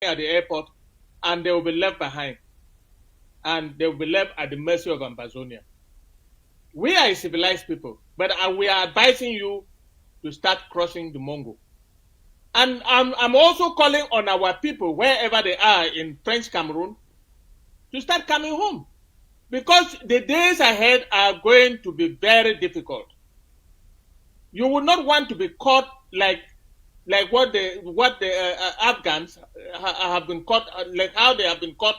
at the airport, and they will be left behind, and they will be left at the mercy of Ambazonia. We are civilized people, but we are advising you to start crossing the Mongo. And I'm also calling on our people, wherever they are in French Cameroon, to start coming home. Because the days ahead are going to be very difficult. You would not want to be caught like what the Afghans have been caught, like how they have been caught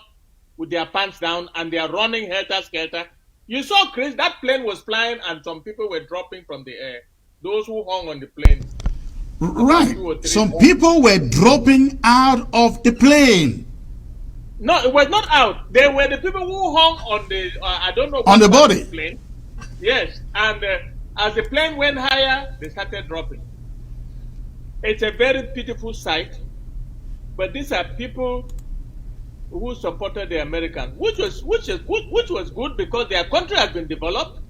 with their pants down and they are running helter-skelter. You saw, Chris, that plane was flying and some people were dropping from the air. Those who hung on the plane. Right. Some people were dropping out of the plane. No, it was not out. They were the people who hung on the, I don't know. On the body. Plane. Yes. And as the plane went higher, they started dropping. It's a very pitiful sight. But these are people who supported the Americans, which was good because their country has been developed.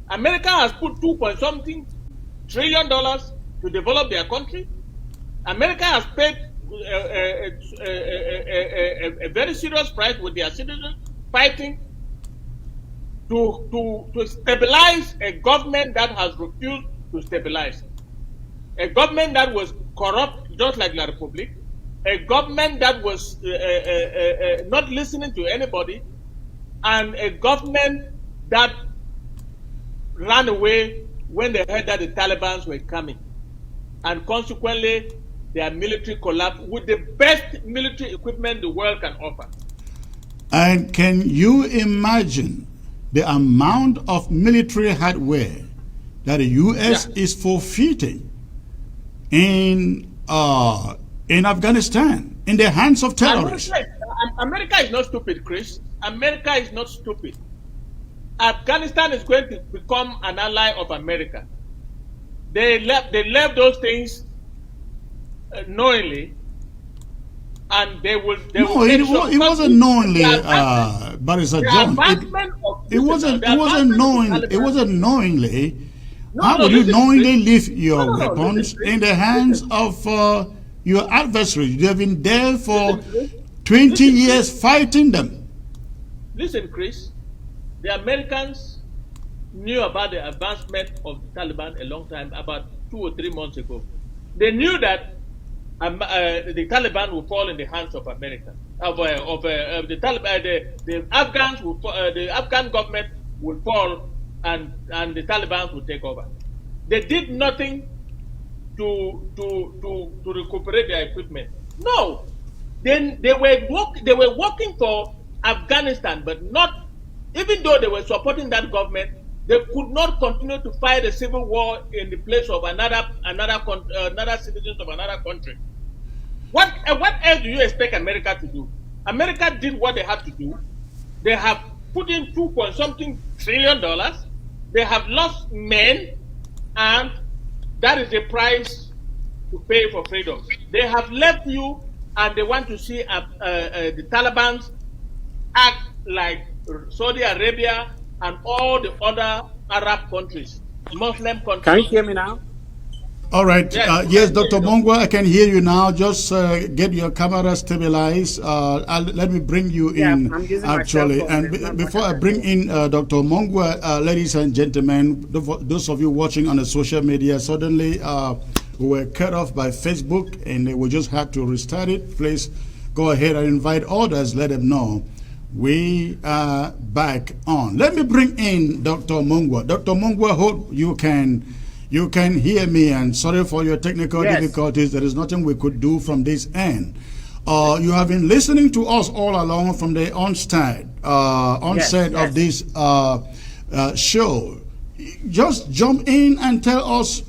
America has put $2.something trillion to develop their country. America has paid a very serious price with their citizens fighting to stabilize a government that has refused to stabilize. A government that was corrupt, just like La Republic. A government that was not listening to anybody. And a government that ran away when they heard that the Taliban were coming. And consequently, their military collapsed with the best military equipment the world can offer. And can you imagine the amount of military hardware that the U.S. is forfeiting in Afghanistan, in the hands of terrorists? America is not stupid, Chris. America is not stupid. Afghanistan is going to become an ally of America. They left those things knowingly, and they will. It wasn't knowingly, but it's a John. It wasn't knowingly. It wasn't knowingly. How would you knowingly leave your weapons in the hands of your adversary? You have been there for 20 years fighting them. Listen, Chris. The Americans knew about the advancement of the Taliban a long time, about 2 or 3 months ago. They knew that the Taliban would fall in the hands of America. The Taliban, the Afghans will, the Afghan government will fall, and the Taliban will take over. They did nothing to recuperate their equipment. No, then they were working for Afghanistan, but not. Even though they were supporting that government, they could not continue to fight a civil war in the place of another citizens of another country. What else do you expect America to do? America did what they had to do. They have put in $2.something trillion. They have lost men, and that is the price to pay for freedom. They have left you, and they want to see the Taliban act like Saudi Arabia and all the other Arab countries, Muslim countries. Can you hear me now? All right. Yes, Dr. Mongwa, I can hear you now. Just get your camera stabilized. Let me bring you in, actually. And before I bring in Dr. Mongwa, ladies and gentlemen, those of you watching on the social media, suddenly we were cut off by Facebook and we just had to restart it. Please go ahead and invite others. Let them know we are back on. Let me bring in Dr. Mongwa. Dr. Mongwa, hope you can hear me, and sorry for your technical difficulties. There is nothing we could do from this end. You have been listening to us all along from the onset of this show. Just jump in and tell us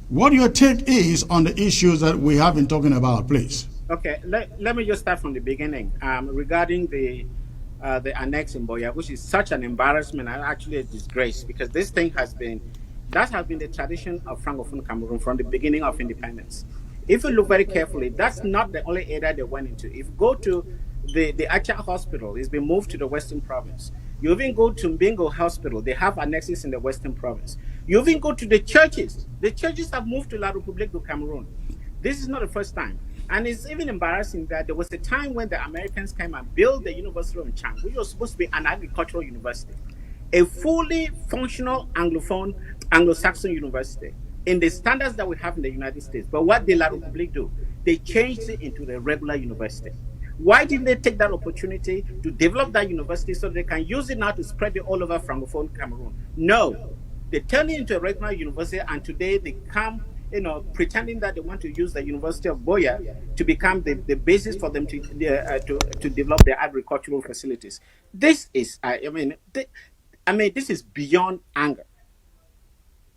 what your take is on the issues that we have been talking about, please. Okay, let me just start from the beginning regarding the annex in Buea, which is such an embarrassment and actually a disgrace, because this thing has been the tradition of Francophone Cameroon from the beginning of independence. If you look very carefully, that's not the only area they went into. If you go to the Acha Hospital, it's been moved to the Western Province. You even go to Mbingo Hospital, they have annexes in the Western Province. You even go to the churches. The churches have moved to La République du Cameroun. This is not the first time. And it's even embarrassing that there was a time when the Americans came and built the University of Chang, which was supposed to be an agricultural university, a fully functional Anglophone, Anglo-Saxon university in the standards that we have in the United States. But what did La République do? They changed it into a regular university. Why didn't they take that opportunity to develop that university so they can use it now to spread it all over Francophone Cameroon? No. They turned it into a regular university, and today they come, pretending that they want to use the University of Buea to become the basis for them to develop their agricultural facilities. This is, this is beyond anger.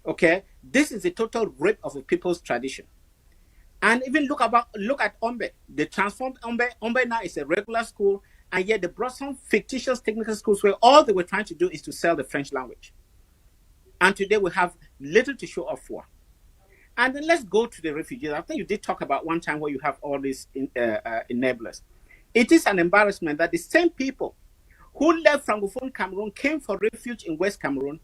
Okay, this is a total rape of a people's tradition. And even look at Ombe. They transformed Ombe. Ombe now is a regular school, and yet they brought some fictitious technical schools where all they were trying to do is to sell the French language. And today we have little to show off for. And then let's go to the refugees. I think you did talk about one time where you have all these enablers. It is an embarrassment that the same people who left Francophone Cameroon came for refuge in West Cameroon,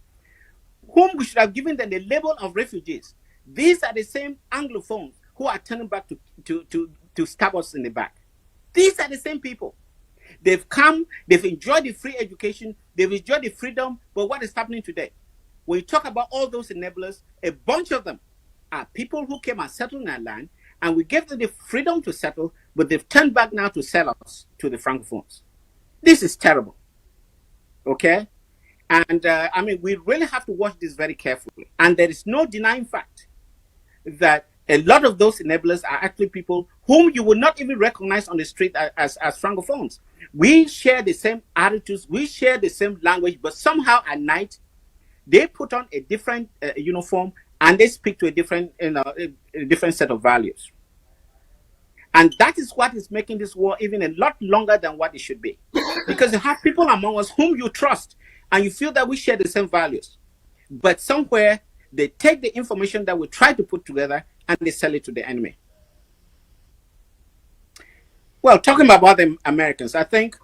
whom we should have given them the label of refugees. These are the same Anglophones who are turning back to stab us in the back. These are the same people. They've come, they've enjoyed the free education, they've enjoyed the freedom, but what is happening today? When you talk about all those enablers, a bunch of them are people who came and settled in our land, and we gave them the freedom to settle, but they've turned back now to sell us to the Francophones. This is terrible. Okay? And we really have to watch this very carefully. And there is no denying fact that a lot of those enablers are actually people whom you would not even recognize on the street as Francophones. We share the same attitudes, we share the same language, but somehow at night, they put on a different uniform and they speak to a different set of values. And that is what is making this war even a lot longer than what it should be. Because you have people among us whom you trust and you feel that we share the same values. But somewhere they take the information that we try to put together and they sell it to the enemy. Well, talking about the Americans, I think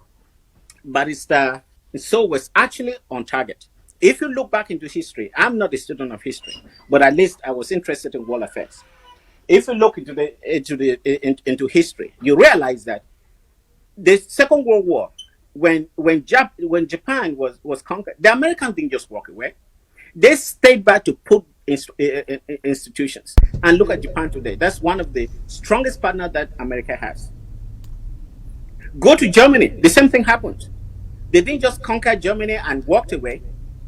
Barrister So was actually on target. If you look back into history, I'm not a student of history, but at least I was interested in world affairs. If you look into history, you realize that the Second World War, when Japan was conquered, the Americans didn't just walk away. They stayed back to put institutions. And look at Japan today. That's one of the strongest partners that America has. Go to Germany, the same thing happened. They didn't just conquer Germany and walked away.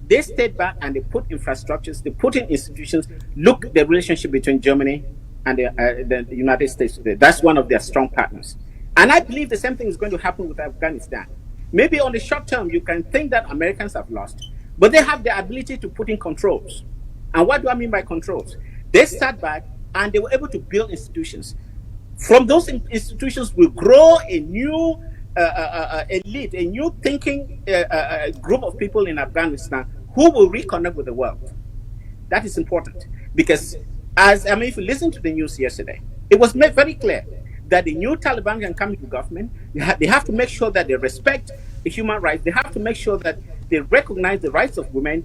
They stayed back and they put infrastructures, they put in institutions. Look at the relationship between Germany and the United States today. That's one of their strong partners. And I believe the same thing is going to happen with Afghanistan. Maybe on the short term, you can think that Americans have lost, but they have the ability to put in controls. And what do I mean by controls? They sat back and they were able to build institutions. From those institutions will grow a new elite, a new thinking group of people in Afghanistan who will reconnect with the world. That is important because, if you listen to the news yesterday, it was made very clear that the new Taliban can come into government. They have to make sure that they respect the human rights. They have to make sure that they recognize the rights of women.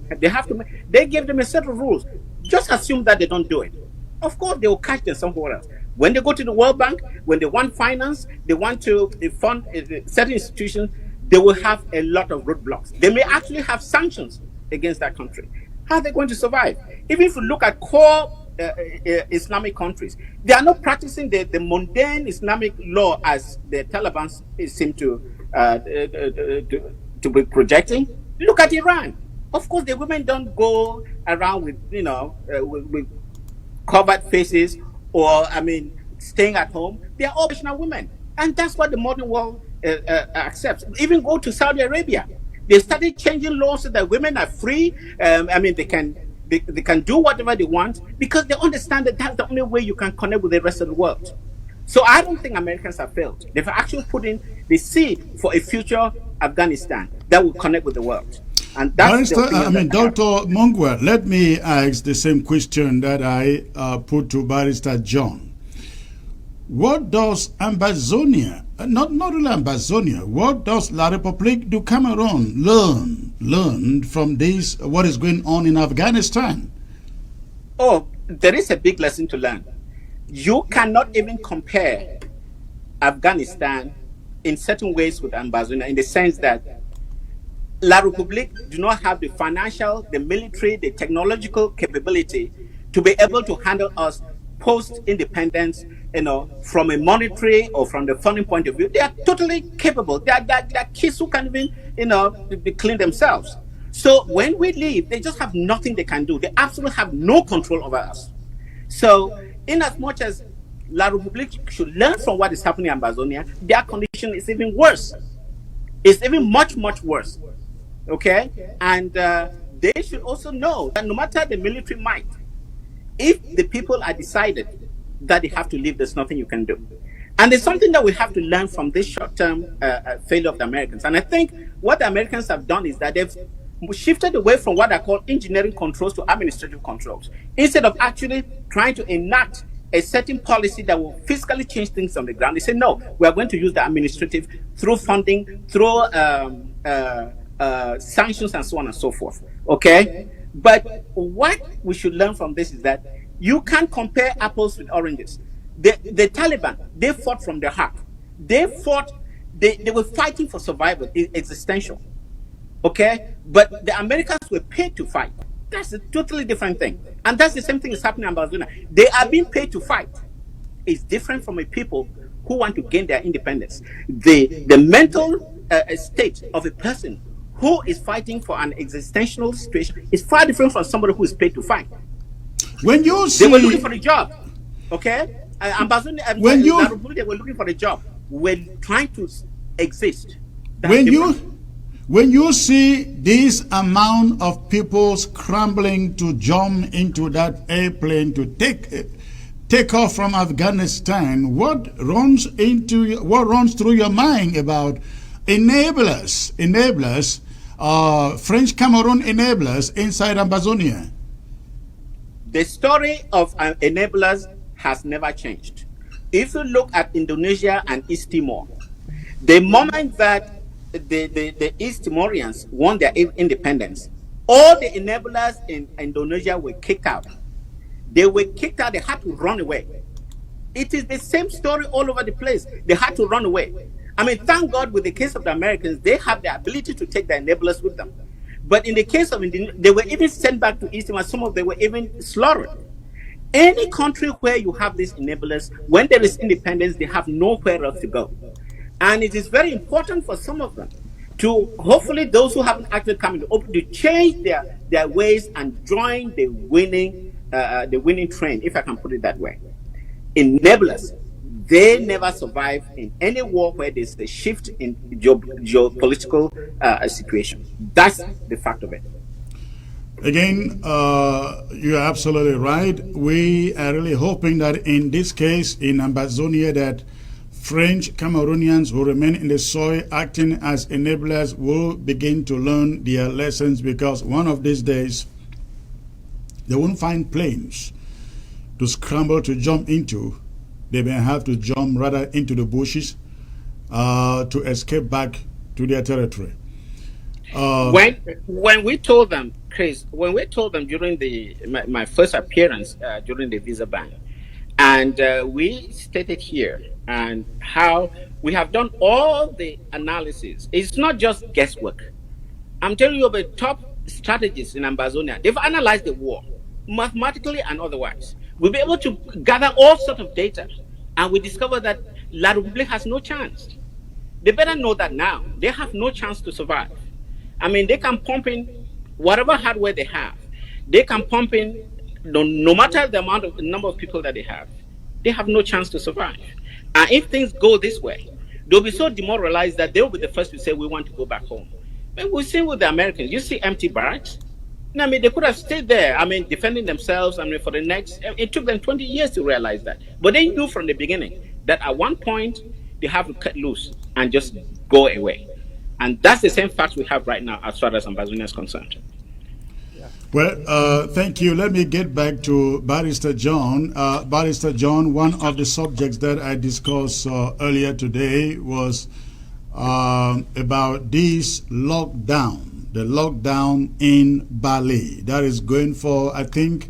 They give them a set of rules. Just assume that they don't do it. Of course, they will catch them somewhere else. When they go to the World Bank, when they want finance, they want to fund certain institutions, they will have a lot of roadblocks. They may actually have sanctions against that country. How are they going to survive? Even if you look at core Islamic countries, they are not practicing the mundane Islamic law as the Taliban seem to be projecting. Look at Iran. Of course, the women don't go around with with covered faces or staying at home. They are all professional women, and that's what the modern world accepts. Even go to Saudi Arabia. They started changing laws so that women are free. They can do whatever they want because they understand that that's the only way you can connect with the rest of the world. So I don't think Americans have failed. They've actually put in the seed for a future Afghanistan that will connect with the world. And that's Dr. Mongwa, let me ask the same question that I put to Barrister John. What does Ambazonia, not really Ambazonia, what does La République du Cameroun learn from this, what is going on in Afghanistan? Oh, there is a big lesson to learn. You cannot even compare Afghanistan in certain ways with Ambazonia, in the sense that La République do not have the financial, the military, the technological capability to be able to handle us post-independence, from a monetary or from the funding point of view. They are totally capable. They are kids who can even, clean themselves. So when we leave, they just have nothing they can do. They absolutely have no control over us. So in as much as La République should learn from what is happening in Amazonia, their condition is even worse. It's even much, much worse. Okay? And they should also know that no matter the military might, if the people are decided that they have to leave, there's nothing you can do. And there's something that we have to learn from this short-term failure of the Americans. And I think what the Americans have done is that they've shifted away from what I call engineering controls to administrative controls, instead of actually trying to enact a certain policy that will physically change things on the ground. They say, no, we are going to use the administrative through funding, through sanctions, and so on and so forth. Okay? But what we should learn from this is that you can't compare apples with oranges. The Taliban, they fought from their heart. They were fighting for survival, existential. Okay? But the Americans were paid to fight. That's a totally different thing. And that's the same thing is happening in Barcelona. They are being paid to fight. It's different from a people who want to gain their independence. The mental state of a person who is fighting for an existential situation is far different from somebody who is paid to fight. When you see, they were looking for a job, okay? When they were looking for a job, we're trying to exist. When you see this amount of people scrambling to jump into that airplane to take off from Afghanistan, what runs through your mind about enablers, French Cameroon enablers inside Amazonia? The story of enablers has never changed. If you look at Indonesia and East Timor, the moment that the East Timorians won their independence, all the enablers in Indonesia were kicked out. They were kicked out. They had to run away. It is the same story all over the place. They had to run away. I mean, thank God with the case of the Americans, they have the ability to take the enablers with them. But in the case of Indonesia, they were even sent back to East Timor. Some of them were even slaughtered. Any country where you have these enablers, when there is independence, they have nowhere else to go. And it is very important for some of them to, hopefully those who haven't actually come into open, to change their ways and join the winning train, if I can put it that way. Enablers, they never survive in any war where there's a shift in geopolitical situation. That's the fact of it. Again, you're absolutely right. We are really hoping that in this case, in Amazonia, that French Cameroonians who remain in the soil acting as enablers will begin to learn their lessons, because one of these days they won't find planes to scramble to jump into. They may have to jump rather into the bushes to escape back to their territory. When we told them, Chris, during my first appearance during the visa ban, and we stated here and how we have done all the analysis. It's not just guesswork. I'm telling you about top strategists in Amazonia. They've analyzed the war, mathematically and otherwise. We'll be able to gather all sorts of data, and we discover that La République has no chance. They better know that now. They have no chance to survive. I mean, they can pump in whatever hardware they have. They can pump in, no matter the number of people that they have no chance to survive. And if things go this way, they'll be so demoralized that they'll be the first to say, we want to go back home. But we've seen with the Americans, you see empty barracks. I mean, they could have stayed there, defending themselves, for the next, it took them 20 years to realize that. But they knew from the beginning that at one point, they have to cut loose and just go away. And that's the same fact we have right now as far as Amazonia is concerned. Well, thank you. Let me get back to Barrister John. Barrister John, one of the subjects that I discussed earlier today was about this lockdown, the lockdown in Bali. That is going for, I think,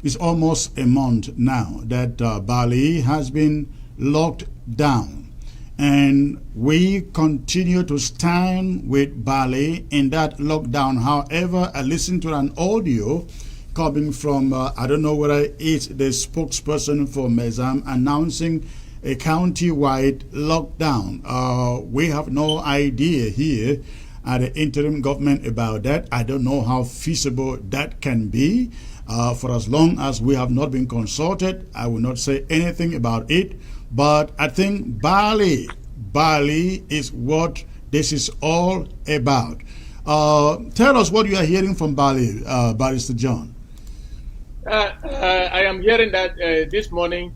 it's almost a month now that Bali has been locked down. and we continue to stand with Bali in that lockdown. However, I listened to an audio coming from, I don't know whether it's the spokesperson for Mezam, announcing a county-wide lockdown. We have no idea here at the interim government about that. I don't know how feasible that can be. For as long as we have not been consulted, I will not say anything about it. But I think Bali is what this is all about. Tell us what you are hearing from Bali, Barrister John. I am hearing that this morning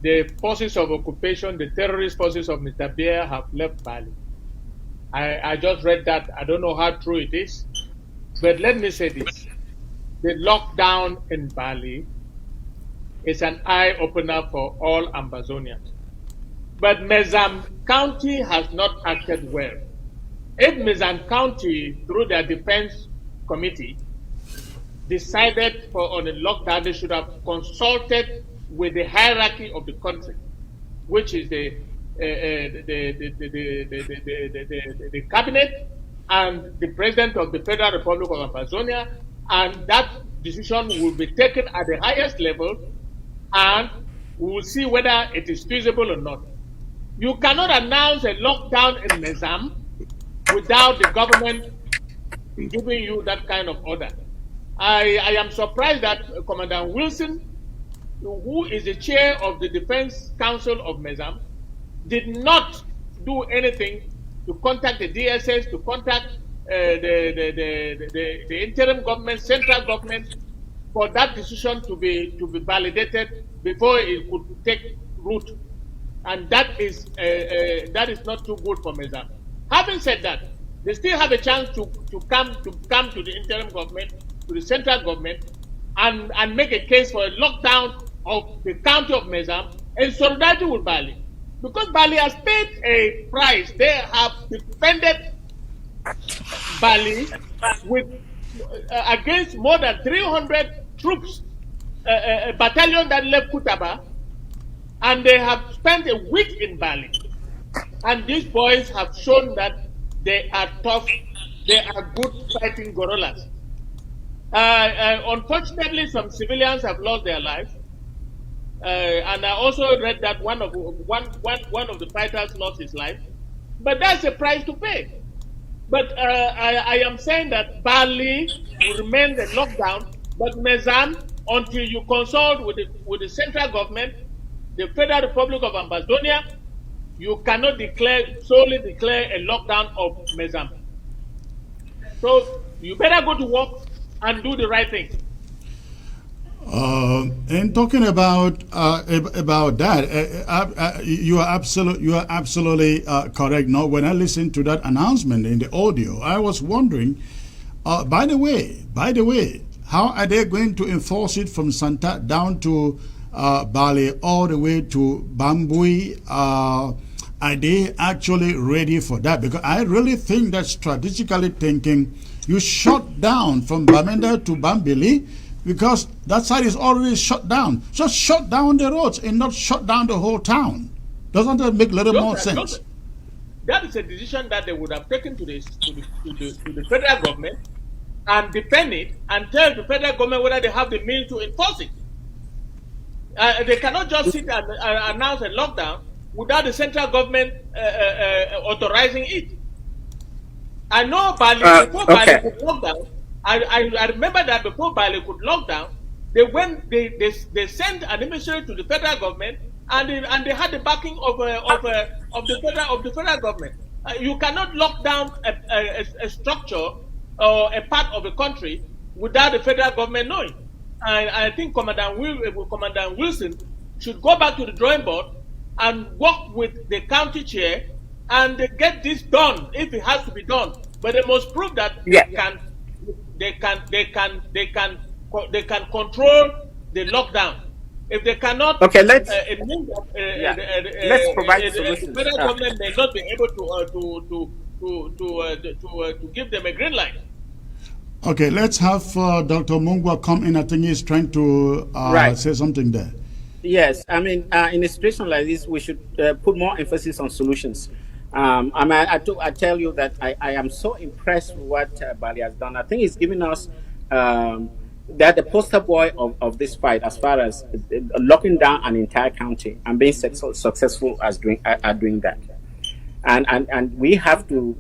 the forces of occupation, the terrorist forces of Mr. Biya have left Bali. I just read that. I don't know how true it is. But let me say this. The lockdown in Bali is an eye-opener for all Ambazonians. But Mezam County has not acted well. If Mezam County, through their defense committee, decided on a lockdown, they should have consulted with the hierarchy of the country, which is the cabinet and the president of the Federal Republic of Amazonia, and that decision will be taken at the highest level, and we will see whether it is feasible or not. You cannot announce a lockdown in Mezam without the government giving you that kind of order. I am surprised that Commandant Wilson, who is the chair of the Defense Council of Mezam, did not do anything to contact the DSS, to contact the interim government, central government, for that decision to be validated before it could take root, and that is not too good for Mezam. Having said that, they still have a chance to come to the interim government, to the central government, and make a case for a lockdown of the county of Mezam in solidarity with Bali. Because Bali has paid a price. They have defended Bali with against more than 300 troops, a battalion that left Kutaba, and they have spent a week in Bali. And these boys have shown that they are tough, they are good fighting guerrillas. Unfortunately, some civilians have lost their lives. And I also read that one of the fighters lost his life, but that's a price to pay. But I am saying that Bali will remain in lockdown, but Mezam, until you consult with the central government, the Federal Republic of Amazonia, you cannot solely declare a lockdown of Mezam. So you better go to work and do the right thing. And talking about that, you are absolutely correct. No, when I listened to that announcement in the audio, I was wondering. By the way, how are they going to enforce it from Santa down to Bali all the way to Bambui? Are they actually ready for that? Because I really think that strategically thinking, you shut down from Bamenda to Bambili, because that side is already shut down. Just shut down the roads and not shut down the whole town. Doesn't that make a little more sense? That is a decision that they would have taken to the federal government and defend it and tell the federal government whether they have the means to enforce it. They cannot just sit and announce a lockdown without the central government authorizing it. I know Bali, before Bali could lock down, I remember that before Bali could lock down, they sent an emissary to the federal government, and they had the backing of the federal government. You cannot lock down a structure or a part of a country without the federal government knowing. I think Commandant Wilson should go back to the drawing board and work with the county chair and get this done if it has to be done. But they must prove that they can control the lockdown. If they cannot, let's provide solutions. The federal government may not be able to give them a green light. Okay, let's have Dr. Mungwa come in. I think he's trying to say something there. Yes, I mean, in a situation like this, we should put more emphasis on solutions. I tell you that I am so impressed with what Bali has done. I think he's given us that the poster boy of this fight as far as locking down an entire county and being successful as doing that. And we have to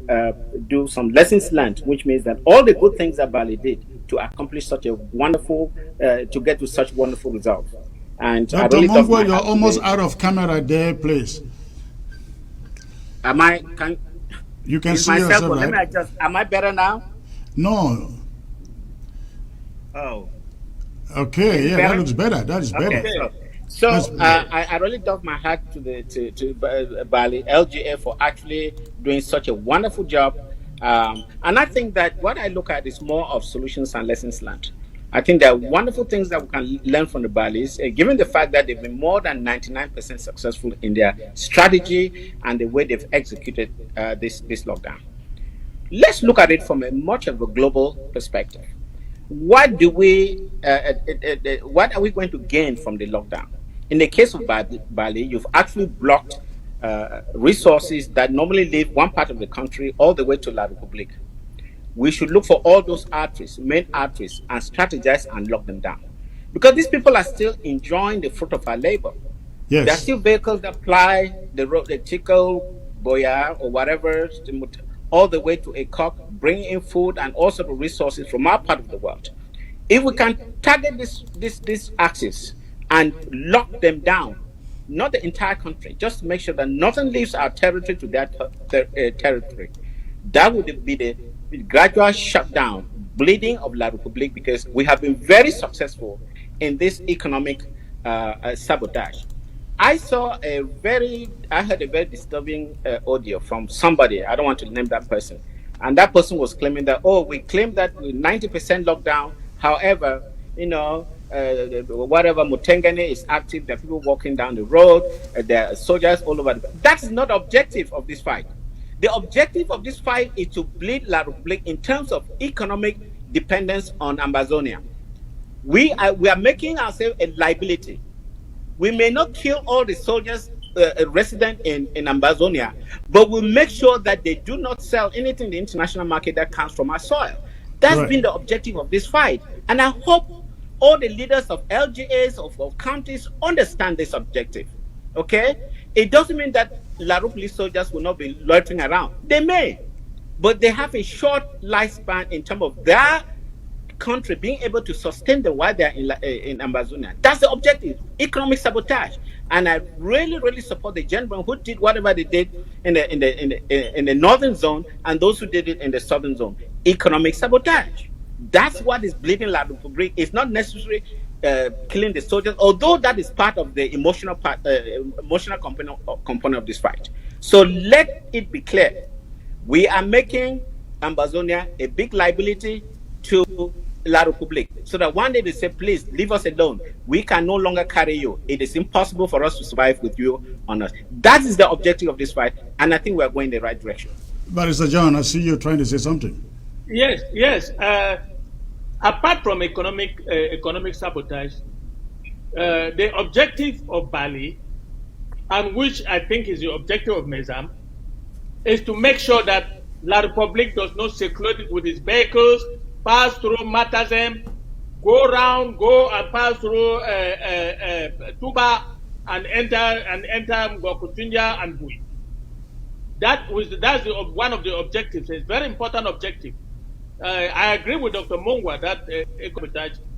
do some lessons learned, which means that all the good things that Bali did to accomplish such a wonderful, to get to such wonderful results. And Dr. Mongwa, you're almost out of camera there, please. Am I? You can see yourself, right? Let me adjust. Am I better now? No. Oh. Okay, yeah, that looks better. That is better. Okay, so I really doff my hat to Bali LGA for actually doing such a wonderful job. And I think that what I look at is more of solutions and lessons learned. I think there are wonderful things that we can learn from the Balis, given the fact that they've been more than 99% successful in their strategy and the way they've executed this lockdown. Let's look at it from a much of a global perspective. What are we going to gain from the lockdown? In the case of Bali, you've actually blocked resources that normally leave one part of the country all the way to La Republic. We should look for all those arteries, main arteries, and strategize and lock them down. Because these people are still enjoying the fruit of our labor. Yes. There are still vehicles that ply the road, the Chico, Boya, or whatever, all the way to Akok, bringing in food and also the resources from our part of the world. If we can target this axis and lock them down, not the entire country, just to make sure that nothing leaves our territory to that territory, that would be the gradual shutdown, bleeding of La Republique, because we have been very successful in this economic sabotage. I heard a very disturbing audio from somebody. I don't want to name that person. And that person was claiming that, we claim that 90% lockdown. However, whatever Mutengene is active, there are people walking down the road, there are soldiers all over. That is not the objective of this fight. The objective of this fight is to bleed La Republique in terms of economic dependence on Ambazonia. We are making ourselves a liability. We may not kill all the soldiers resident in Ambazonia, but we'll make sure that they do not sell anything in the international market that comes from our soil. That's been the objective of this fight. And I hope all the leaders of LGAs, of counties, understand this objective. Okay? It doesn't mean that La Republique soldiers will not be loitering around. They may, but they have a short lifespan in terms of their country being able to sustain them while they're in Ambazonia. That's the objective, economic sabotage. And I really, really support the gentlemen who did whatever they did in the northern zone and those who did it in the southern zone. Economic sabotage. That's what is bleeding La Republique. It's not necessarily killing the soldiers, although that is part of the emotional component of this fight. So let it be clear, we are making Ambazonia a big liability to La Republique, so that one day they say, please leave us alone. We can no longer carry you. It is impossible for us to survive with you on us. That is the objective of this fight, and I think we are going in the right direction. Barrister John, I see you trying to say something. Yes. Apart from economic sabotage, the objective of Bali, and which I think is the objective of Mezam, is to make sure that La Republique does not circulate with its vehicles, pass through Matazem, go and pass through Tuba and enter Ngokutunja and Bui. That's one of the objectives. It's a very important objective. I agree with Dr. Mongwa that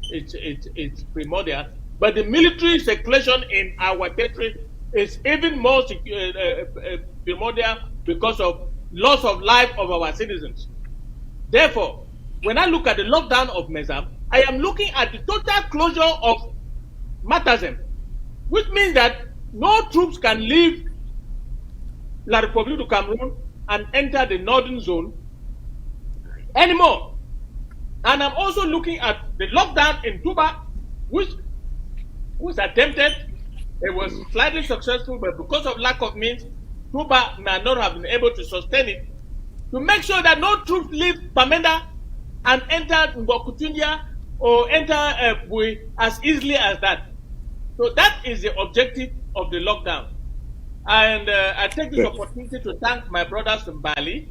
it's primordial, but the military circulation in our territory is even more primordial because of loss of life of our citizens. Therefore, when I look at the lockdown of Mezam, I am looking at the total closure of Matazem, which means that no troops can leave La Republique du Cameroon and enter the northern zone anymore. And I'm also looking at the lockdown in Tuba, which was attempted. It was slightly successful, but because of lack of means, Tuba may not have been able to sustain it. To make sure that no troops leave Bamenda and enter Ngokutunja or enter Bui as easily as that. So that is the objective of the lockdown. And I take this opportunity to thank my brothers in Bali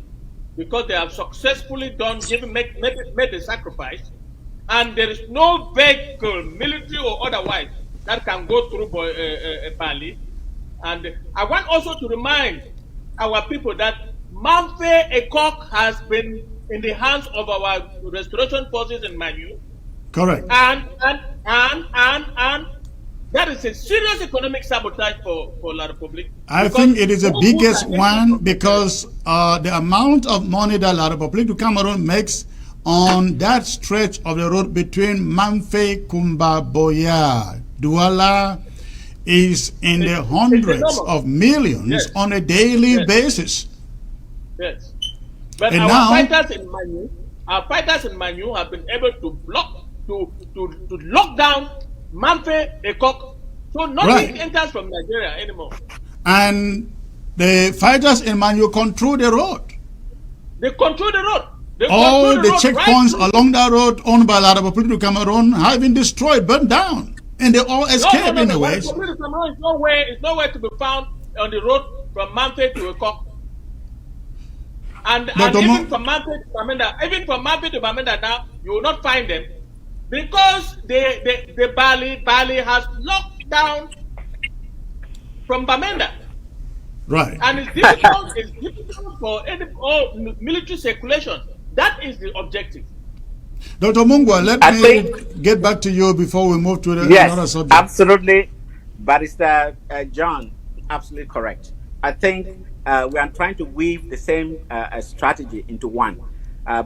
because they have successfully made the sacrifice. And there is no vehicle, military or otherwise, that can go through Bali. And I want also to remind our people that Mamfe Ekok has been in the hands of our restoration forces in Manu. Correct. And that is a serious economic sabotage for La Republic. I think it is the biggest one because the amount of money that La Republic du Cameroon makes on that stretch of the road between Mamfe, Kumba, Boya, Douala is in the hundreds of millions on a daily basis. Yes. But and our now, fighters in Manu have been able to lock down Mamfe Ekok, so nothing enters from Nigeria anymore. And the fighters in Manu control the road. They control the road. All the checkpoints along that road owned by La Republic du Cameroon have been destroyed, burned down, and they all escaped anyways. La Republic du Cameroon is nowhere to be found on the road from Mamfe to Ekok. And even from Mamfe to Bamenda now, you will not find them because the Bali has locked down from Bamenda. Right. And it's difficult for any military circulation. That is the objective. Dr. Mungwa, let me get back to you before we move to another subject. Absolutely. Barrister John, absolutely correct. I think we are trying to weave the same strategy into one,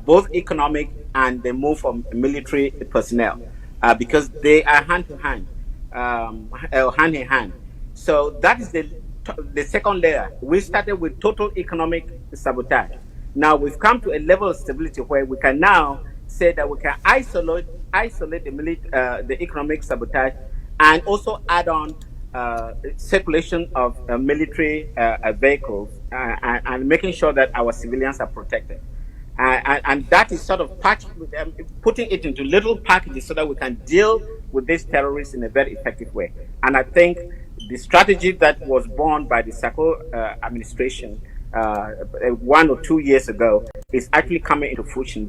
both economic and the move from military personnel, because they are hand in hand. So that is the second layer. We started with total economic sabotage. Now we've come to a level of stability where we can now say that we can isolate the economic sabotage and also add on circulation of military vehicles and making sure that our civilians are protected. And that is sort of putting it into little packages so that we can deal with these terrorists in a very effective way. And I think the strategy that was born by the Sako administration 1 or 2 years ago is actually coming into fruition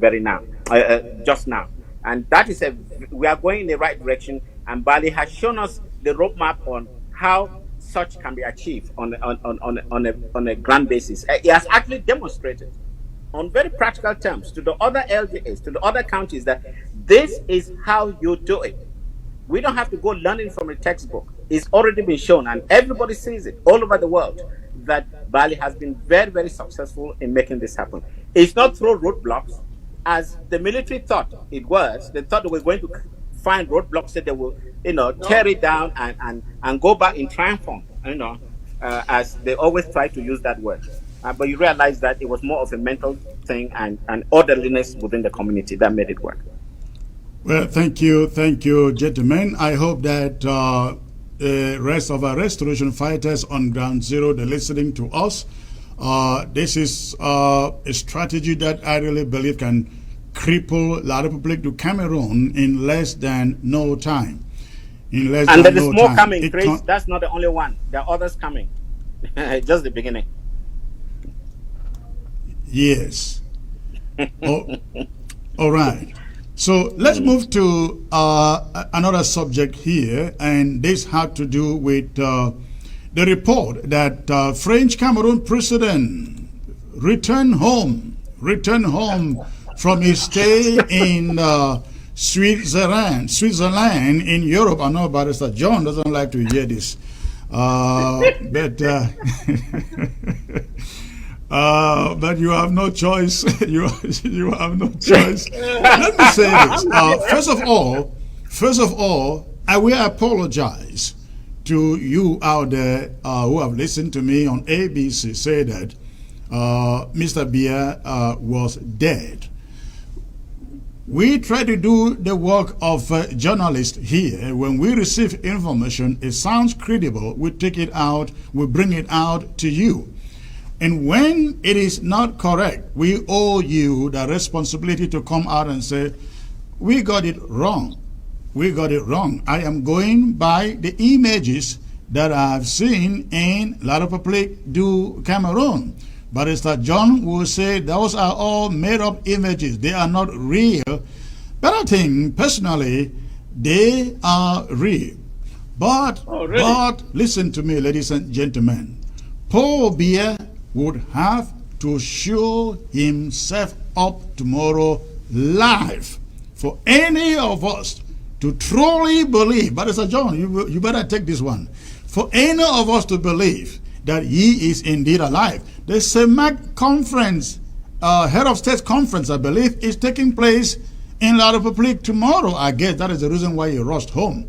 just now. And that is we are going in the right direction. And Bali has shown us the roadmap on how such can be achieved on a grand basis. It has actually demonstrated on very practical terms to the other LGAs, to the other counties, that this is how you do it. We don't have to go learning from a textbook. It's already been shown, and everybody sees it all over the world, that Bali has been very, very successful in making this happen. It's not through roadblocks, as the military thought it was. They thought they were going to find roadblocks that they will, tear it down and go back in triumph, as they always try to use that word. But you realize that it was more of a mental thing and orderliness within the community that made it work. Well, thank you, gentlemen. I hope that the rest of our restoration fighters on Ground Zero, they're listening to us. This is a strategy that I really believe can cripple La Republic du Cameroon in less than no time. And there is more coming, Chris. That's not the only one. There are others coming. Just the beginning. Yes. All right. So let's move to another subject here, and this had to do with the report that French Cameroon president returned home from his stay in Switzerland in Europe. I know Barrister John doesn't like to hear this, but you have no choice. You have no choice. Let me say this. First of all, I will apologize to you out there who have listened to me on ABC say that Mr. Biya was dead. We try to do the work of journalists here. When we receive information, it sounds credible, we take it out, we bring it out to you. And when it is not correct, we owe you the responsibility to come out and say, we got it wrong. we got it wrong. I am going by the images that I've seen in La République du Cameroon. Barrister John will say those are all made up images. They are not real. But I think personally they are real. But listen to me, ladies and gentlemen. Paul Biya would have to show himself up tomorrow live for any of us to truly believe. Barrister John, you better take this one. For any of us to believe that he is indeed alive. The CEMAC conference, head of state conference, I believe, is taking place in La République tomorrow. I guess that is the reason why he rushed home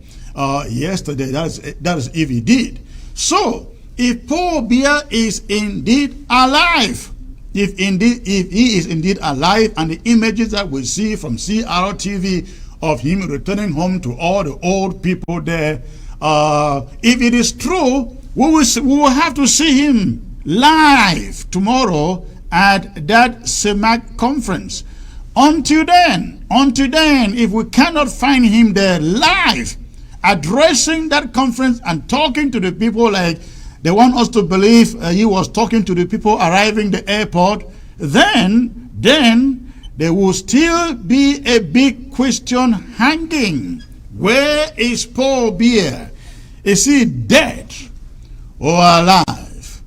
yesterday. That is if he did. So, if Paul Biya is indeed alive, if he is indeed alive, and the images that we see from CRTV of him returning home to all the old people there, if it is true, we will have to see him live tomorrow at that CEMAC conference. Until then, if we cannot find him there live, addressing that conference and talking to the people like they want us to believe he was talking to the people arriving the airport, then there will still be a big question hanging. Where is Paul Biya? Is he dead or alive?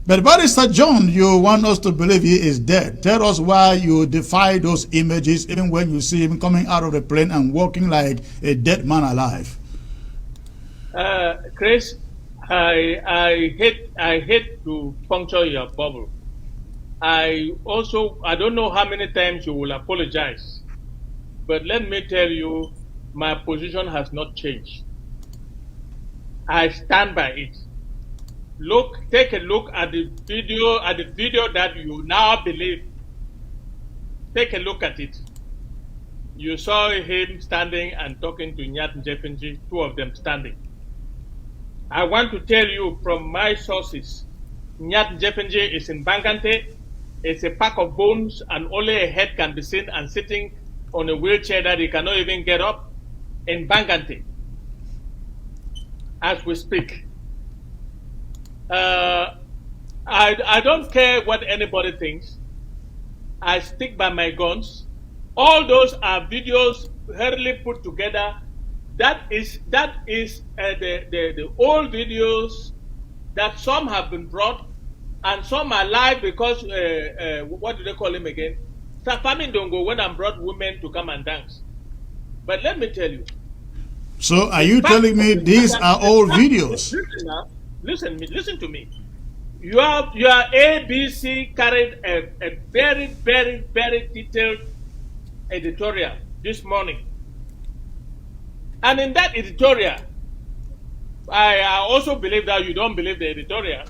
But Barrister John, you want us to believe he is dead. Tell us why you defy those images even when you see him coming out of the plane and walking like a dead man alive. Chris, I hate to puncture your bubble. I don't know how many times you will apologize, but let me tell you, my position has not changed. I stand by it. Take a look at the video that you now believe. Take a look at it. You saw him standing and talking to Nyat Njefenji, two of them standing. I want to tell you from my sources, Nyat Njefenji is in Bangante. It's a pack of bones and only a head can be seen and sitting on a wheelchair that he cannot even get up in Bangante as we speak. I don't care what anybody thinks. I stick by my guns. All those are videos hurriedly put together. That is the old videos that some have been brought and some are live because what do they call him again? Safami Dongo when I brought women to come and dance. But let me tell you. So are you telling me these are old videos? Listen to me. Your ABC carried a very, very, very detailed editorial this morning. And in that editorial, I also believe that you don't believe the editorial.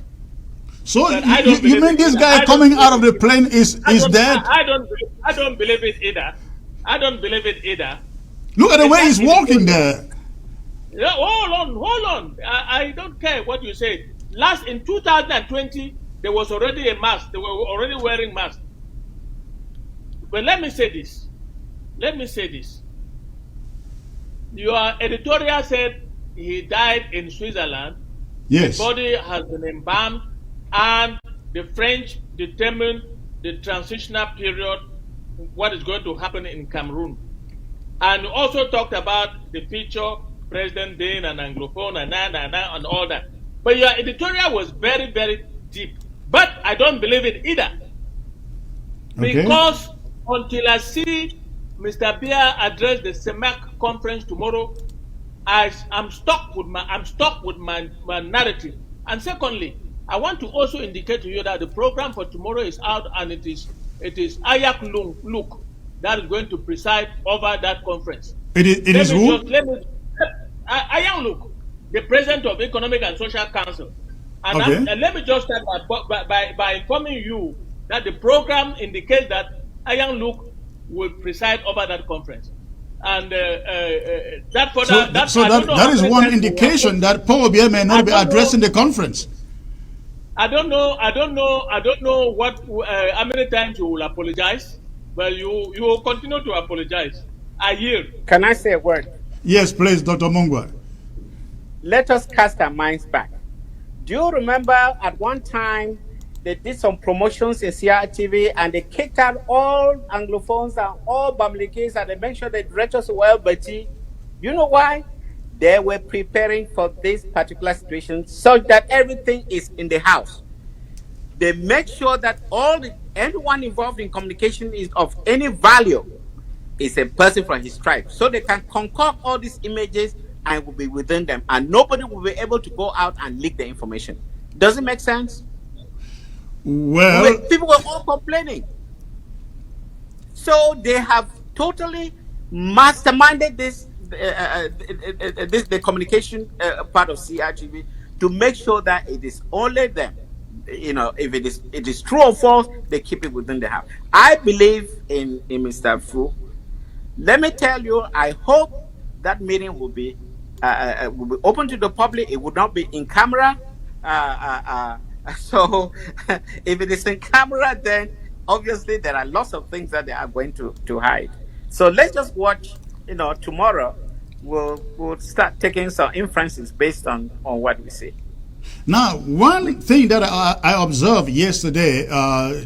So you mean this guy coming out of the plane is dead? I don't believe it either. I don't believe it either. Look at the way he's walking there. Yeah, hold on. I don't care what you say. In 2020, there was already a mask. They were already wearing masks. But let me say this. Your editorial said he died in Switzerland. Yes. His body has been embalmed, and the French determined the transitional period, what is going to happen in Cameroon. And also talked about the future, President Dane and Anglophone and all that. But your editorial was very, very deep. But I don't believe it either. Okay. Because until I see Mr. Biya address the CEMAC conference tomorrow, I'm stuck with my narrative. And secondly, I want to also indicate to you that the program for tomorrow is out, and it is Ayak Luke that is going to preside over that conference. It is who? Ayak Luke, the president of Economic and Social Council. And, okay. And let me just start by informing you that the program indicates that Ayak Luke will preside over that conference. And that is one indication that Paul Biya may not be addressing the conference. I don't know what how many times you will apologize, but you will continue to apologize. I yield. Can I say a word? Yes, please, Dr. Mungwa. Let us cast our minds back. Do you remember at one time they did some promotions in CRTV and they kicked out all Anglophones and all Bamlikis and they mentioned the directors well, Betty? You know why? They were preparing for this particular situation so that everything is in the house. They make sure that anyone involved in communication is of any value is a person from his tribe. So they can concoct all these images and will be within them. And nobody will be able to go out and leak the information. Does it make sense? Well, people were all complaining. So they have totally masterminded the communication part of CRTV to make sure that it is only them. You know, if it is true or false, they keep it within the house. I believe in Mr. Fu. Let me tell you, I hope that meeting will be open to the public. It would not be in camera. So if it is in camera, then obviously there are lots of things that they are going to hide. So let's just watch. You know, tomorrow we'll start taking some inferences based on what we see. Now, one thing that I observed yesterday,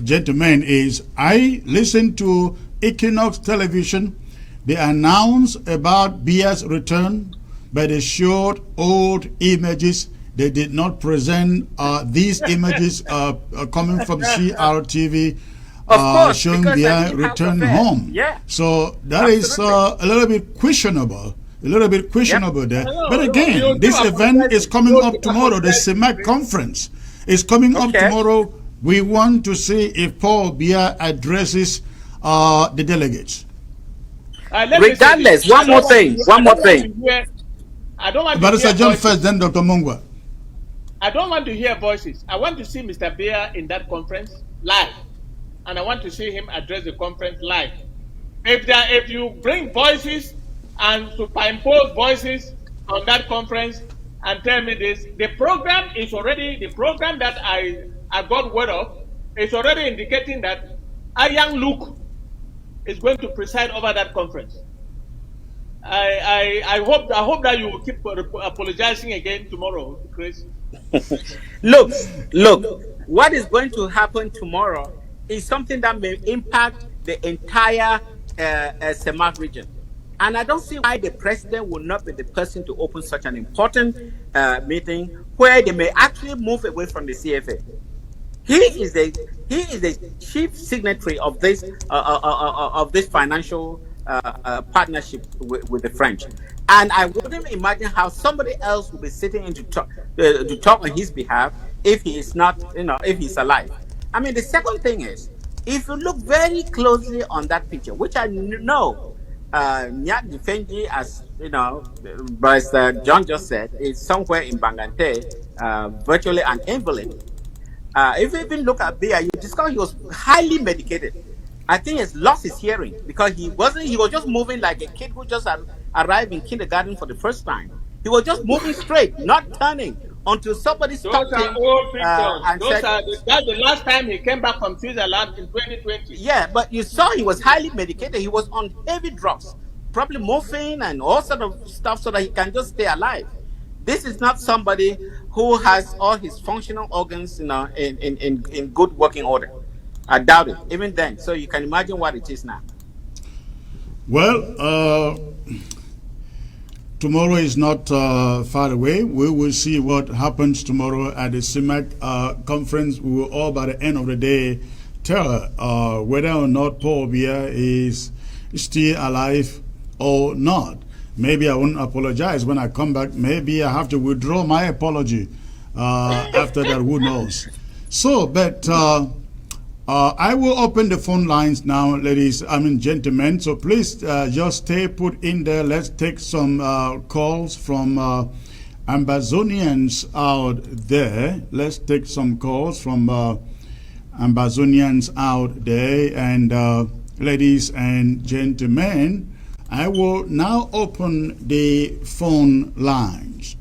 gentlemen, is I listened to Equinox Television. They announced about Bia's return, but they showed old images. They did not present these images coming from CRTV showing Bia return home. Yeah. So that is a little bit questionable. A little bit questionable there. But again, this event is coming up tomorrow. The CIMAC conference is coming up tomorrow. We want to see if Paul Bia addresses the delegates. Regardless, one more thing. I don't want to Barrister hear John voices. first, then Dr. Mungwa. I don't want to hear voices. I want to see Mr. Bia in that conference live. And I want to see him address the conference live. If you bring voices and superimpose voices on that conference and tell me this, the program that I got word of is already indicating that Ayang Luke is going to preside over that conference. I hope that you will keep apologizing again tomorrow, Chris. Look, what is going to happen tomorrow is something that may impact the entire CEMAC region. And I don't see why the president will not be the person to open such an important meeting where they may actually move away from the CFA. He is the chief signatory of this financial partnership with the French. And I wouldn't imagine how somebody else will be sitting in to talk on his behalf if he is not, if he's alive. I mean, the second thing is, if you look very closely on that picture, which I know Nyat Defenji, as Barrister John just said, is somewhere in Bangante, virtually an invalid. If you even look at Bia, you discover he was highly medicated. I think he's lost his hearing because he was just moving like a kid who just arrived in kindergarten for the first time. He was just moving straight, not turning until somebody stopped him. That's the last time he came back from Switzerland in 2020. Yeah, but you saw he was highly medicated. He was on heavy drugs, probably morphine and all sort of stuff so that he can just stay alive. This is not somebody who has all his functional organs in good working order. I doubt it, even then. So you can imagine what it is now. Well, tomorrow is not far away. We will see what happens tomorrow at the CIMAC conference. We will all, by the end of the day, tell whether or not Paul Bia is still alive or not. Maybe I won't apologize when I come back. Maybe I have to withdraw my apology after that. Who knows? So, but I will open the phone lines now, gentlemen. So please just stay put in there. Let's take some calls from Ambazonians out there. Let's take some calls from Ambazonians out there. And ladies and gentlemen, I will now open the phone lines.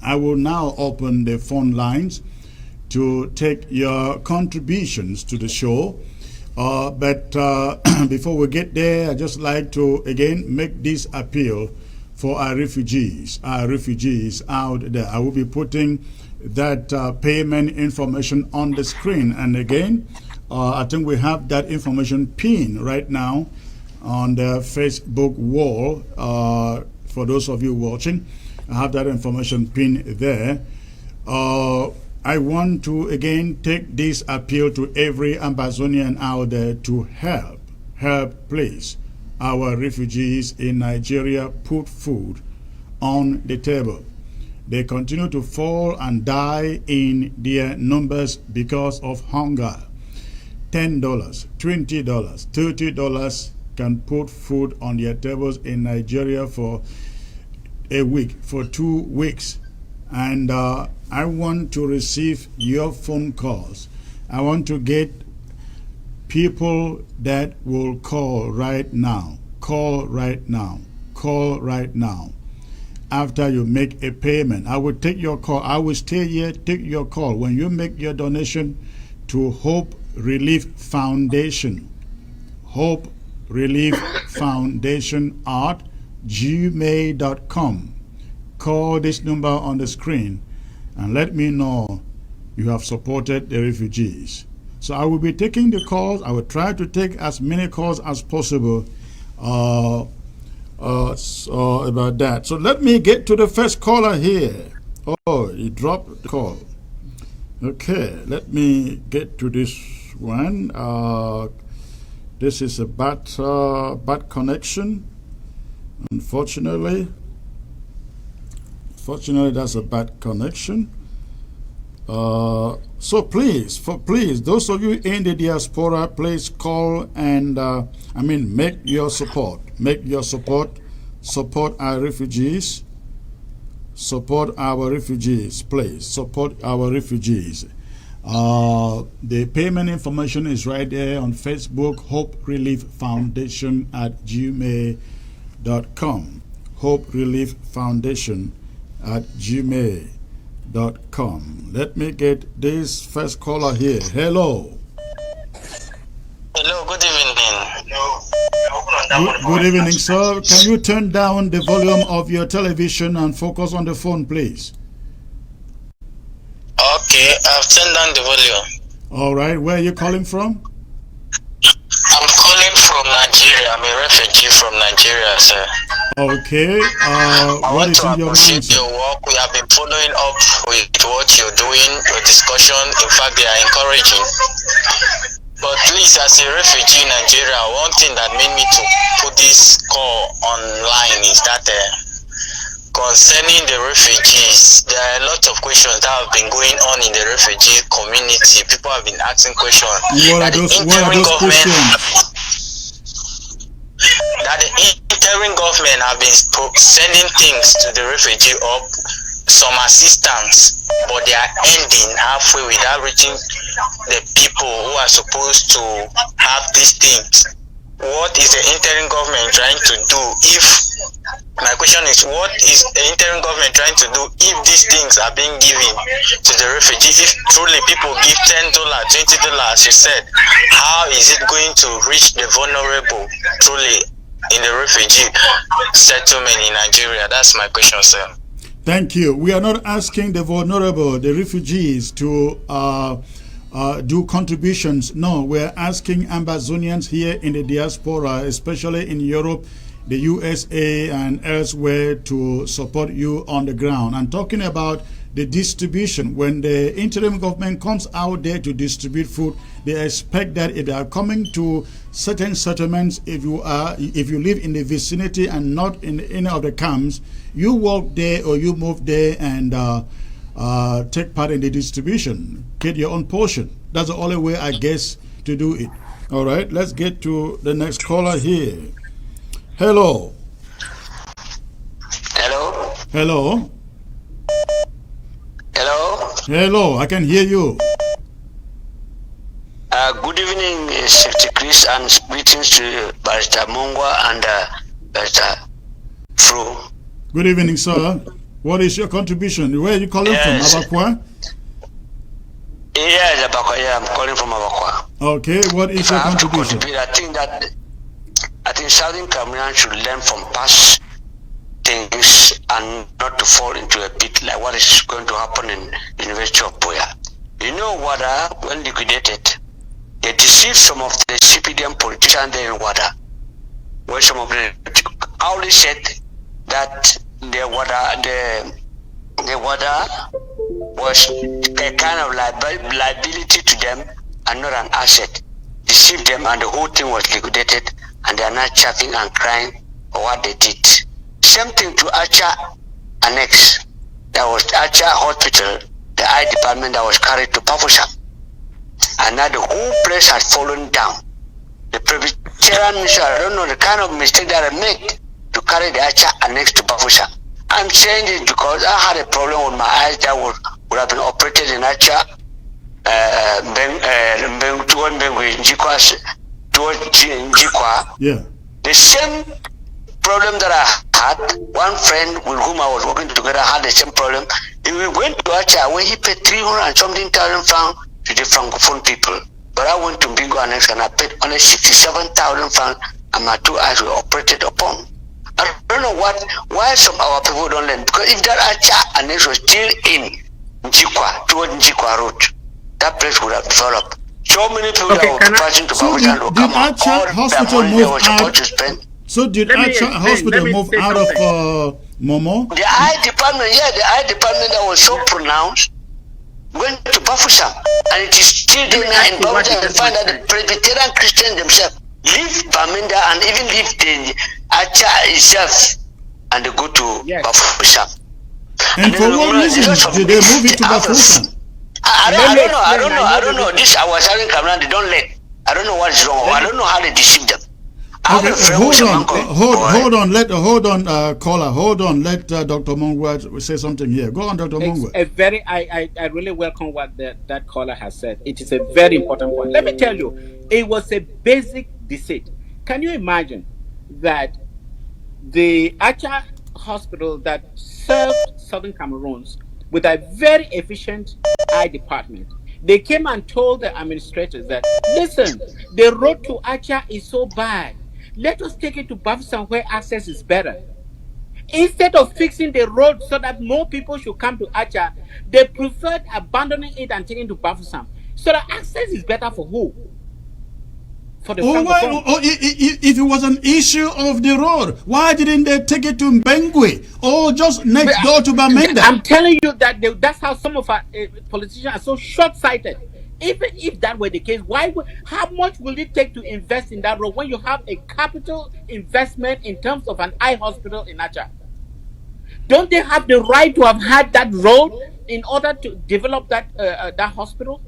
To take your contributions to the show. But before we get there, I'd just like to again make this appeal for our refugees out there. I will be putting that payment information on the screen. And again, I think we have that information pinned right now on the Facebook wall. For those of you watching, I have that information pinned there. I want to again take this appeal to every Ambazonian out there to help please our refugees in Nigeria put food on the table. They continue to fall and die in their numbers because of hunger. $10, $20, $30 can put food on their tables in Nigeria for a week, for 2 weeks. And I want to receive your phone calls. I want to get people that will call right now. Call right now. Call right now. After you make a payment, I will take your call. I will stay here, take your call. When you make your donation to Hope Relief Foundation, Hope Relief Foundation at gmail.com. Call this number on the screen and let me know you have supported the refugees. So I will be taking the calls. I will try to take as many calls as possible about that. So let me get to the first caller here. Oh, he dropped the call. Okay, let me get to this one. This is a bad connection. Unfortunately, that's a bad connection. So please, those of you in the diaspora, please call and make your support. Support our refugees. Support our refugees, please. Support our refugees. The payment information is right there on Facebook, Hope Relief Foundation at gmail.com. Hope Relief Foundation at gmail.com. Let me get this first caller here. Hello. Hello, good evening. Good evening, sir. Can you turn down the volume of your television and focus on the phone, please? Okay, I've turned down the volume. All right, where are you calling from? I'm calling from Nigeria. I'm a refugee from Nigeria, sir. Okay. I want to appreciate your work. We have been following up with what you're doing, your discussion. In fact, they are encouraging. But please, as a refugee in Nigeria, one thing that made me to put this call online is that concerning the refugees, there are a lot of questions that have been going on in the refugee community. People have been asking questions. What are those questions? That the interim government have been sending things to the refugee up, some assistance, but they are ending halfway without reaching the people who are supposed to have these things. What is the interim government trying to do? My question is, what is the interim government trying to do if these things are being given to the refugees? If truly people give $10, $20, as you said, how is it going to reach the vulnerable truly in the refugee settlement in Nigeria? That's my question, sir. Thank you. We are not asking the vulnerable, the refugees, to do contributions. No, we're asking Ambazonians here in the diaspora, especially in Europe, the USA and elsewhere, to support you on the ground. I'm talking about the distribution. When the interim government comes out there to distribute food, they expect that if they are coming to certain settlements, if you live in the vicinity and not in any of the camps, you walk there or you move there and take part in the distribution. Get your own portion. That's the only way, I guess, to do it. All right, let's get to the next caller here. Hello. Hello. Hello. Hello. Hello, I can hear you. Good evening, Safety Chris, and greetings to Barrister Mungwa and Barrister Fru. Good evening, sir. What is your contribution? Where are you calling from? Abakwa? Yes, Abakwa. Yeah, I'm calling from Abakwa. Okay, what is your contribution? I think Southern Cameroon should learn from past things and not to fall into a pit like what is going to happen in University of Buea. You know, WADA, when liquidated, they deceived some of the CPDM politicians there in WADA, where some of them always said that the WADA was a kind of liability to them and not an asset. Deceived them, and the whole thing was liquidated, and they are not chaffing and crying for what they did. Same thing to Acha Annex. That was Acha Hospital, the eye department that was carried to Bafoussam. And now the whole place had fallen down. The Presbyterian mission, I don't know the kind of mistake that I made to carry the Acha Annex to Bafoussam. I'm saying this because I had a problem with my eyes that would have been operated in Acha, yeah. The same problem that I had, one friend with whom I was working together had the same problem. We went to Acha when he paid 300 and something thousand francs to the Francophone people. But I went to Bingo Annex and I paid only 67,000 francs and my two eyes were operated upon. I don't know why some of our people don't learn. Because if that Acha Annex was still in Njikwa, towards Njikwa Road, that place would have developed. So many people that were passing to Bafoussam will come out. All Hospital the money they were supposed to spend. So did Acha Hospital move out of Momo? The eye department, the eye department that was so pronounced went to Bafoussam, and it is still there now in Bafoussam. And find that the Presbyterian Christians themselves leave Bamenda and even leave the Acha itself, and they go to Bafoussam. And for what reason did they move it to Bafoussam? I don't know. This I was having Kamran, they don't let. I don't know what is wrong. I don't know how they deceive them. Okay, hold on, caller. Hold on. Let Dr. Mongwa say something here. Go on, Dr. Mongwa. I really welcome what that caller has said. It is a very important point. Let me tell you, it was a basic deceit. Can you imagine that the Acha hospital that served Southern Cameroons with a very efficient eye department, they came and told the administrators that, listen, the road to Acha is so bad. Let us take it to Bafoussam where access is better. Instead of fixing the road so that more people should come to Acha, they preferred abandoning it and taking it to Bafoussam. So that access is better for who? For the if it was an issue of the road, why didn't they take it to Mbengwe or just next door to Bamenda? I'm telling you that that's how some of our politicians are so short-sighted. Even if that were the case, how much will it take to invest in that road when you have a capital investment in terms of an eye hospital in Acha? Don't they have the right to have had that road in order to develop that hospital?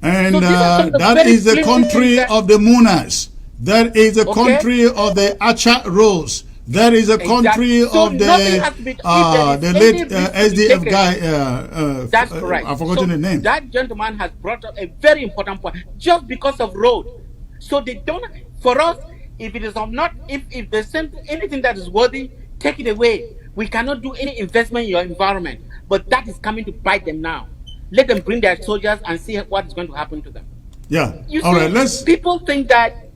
And so that is the country of the Munas. That is the country of the Acha Rose. That is a country of the late SDF guy. That's correct. I've forgotten the name. That gentleman has brought up a very important point. Just because of road, so they don't. For us, if it is not, if they send anything that is worthy, take it away. We cannot do any investment in your environment. But that is coming to bite them now. Let them bring their soldiers and see what is going to happen to them. Yeah. All right. People think that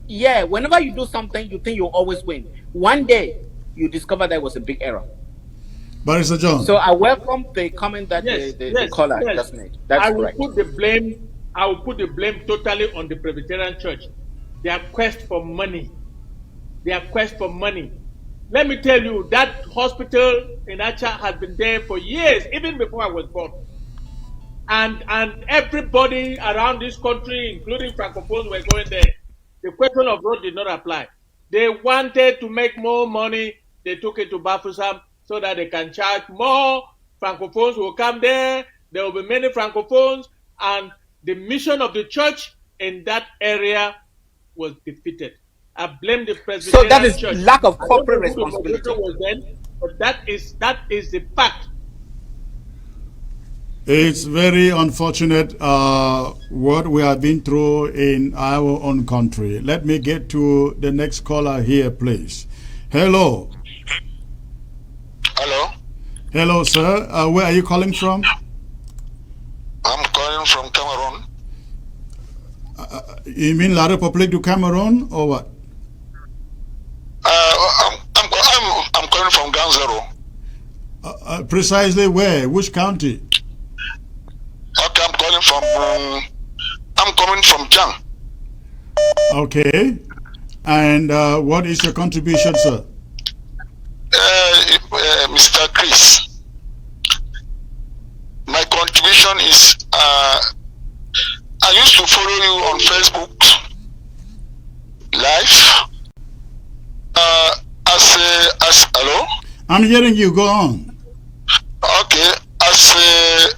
whenever you do something, you think you'll always win. One day, you discover that was a big error. Barrister John. So I welcome the comment that the caller just made. That's correct. I will put the blame totally on the Presbyterian Church. Their quest for money. Let me tell you, that hospital in Acha has been there for years, even before I was born. And everybody around this country, including Francophones, were going there. The question of road did not apply. They wanted to make more money. They took it to Bafoussam so that they can charge more. Francophones will come there. There will be many Francophones. And the mission of the church in that area was defeated. I blame the Presbyterian Church. So that is lack of corporate responsibility. But that is the fact. It's very unfortunate what we have been through in our own country. Let me get to the next caller here, please. Hello. Hello. Hello, sir. Where are you calling from? I'm calling from Cameroon. You mean La République du Cameroon or what? I'm calling from Ground Zero. Precisely where? Which county? Okay, I'm coming from Chang. Okay. And what is your contribution, sir? Mr. Chris, my contribution is I used to follow you on Facebook live. Hello? I'm hearing you. Go on. Okay, as a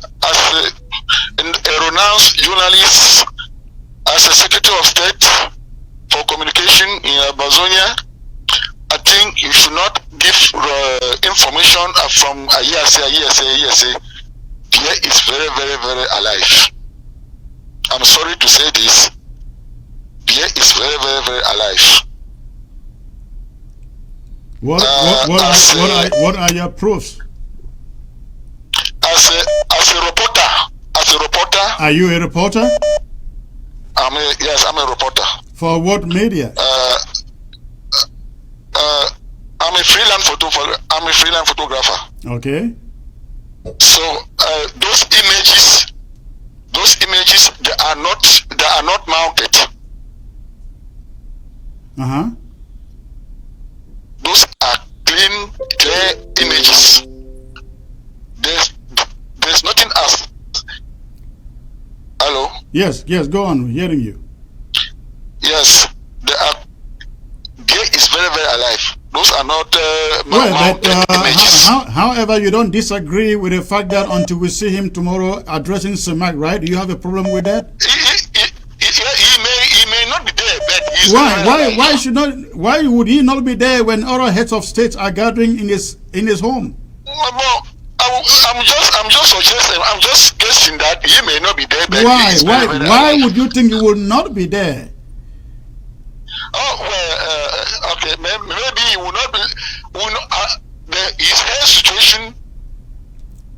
renowned journalist, as a Secretary of State for Communication in Amazonia, I think you should not give information from a hearsay. Pierre is very, very, very alive. I'm sorry to say this. Pierre is very, very, very alive. What are your proofs? As a reporter. Are you a reporter? Yes, I'm a reporter. For what media? I'm a freelance photographer. Okay. So those images, they are not mounted. Those are clear images. There's nothing else. Hello? Yes, go on, hearing you. Yes, Pierre is very, very alive. Those are not images. However, you don't disagree with the fact that until we see him tomorrow addressing CEMAC, right? Do you have a problem with that? He may not be there, but he's why would he not be there when other heads of states are gathering in his home? Well, I'm just suggesting. I'm just guessing that he may not be there. But Why would you think he will not be there? Oh well, okay. Maybe he will not be. His health situation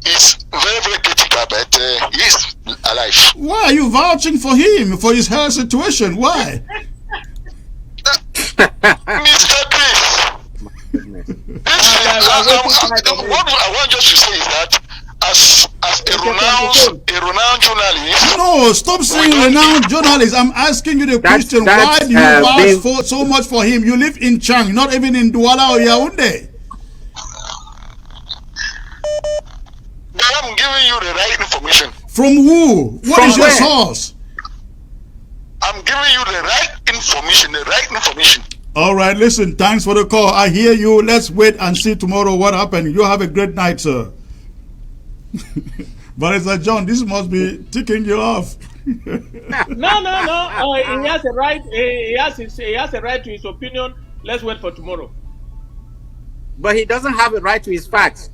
is very, very critical, but he's alive. Why are you vouching for him for his health situation? Why? Mr. Chris, what I want just to say is that as a renowned journalist. No, stop saying renowned journalist. I'm asking you the question. Why do you vouch so much for him? You live in Chang, not even in Douala or Yaoundé. I'm giving you the right information. From who? What is your source? I'm giving you the right information. All right, listen, thanks for the call. I hear you. Let's wait and see tomorrow what happened. You have a great night, sir. But it's like, John, this must be ticking you off. No. He has a right. He has a right to his opinion. Let's wait for tomorrow. But he doesn't have a right to his facts.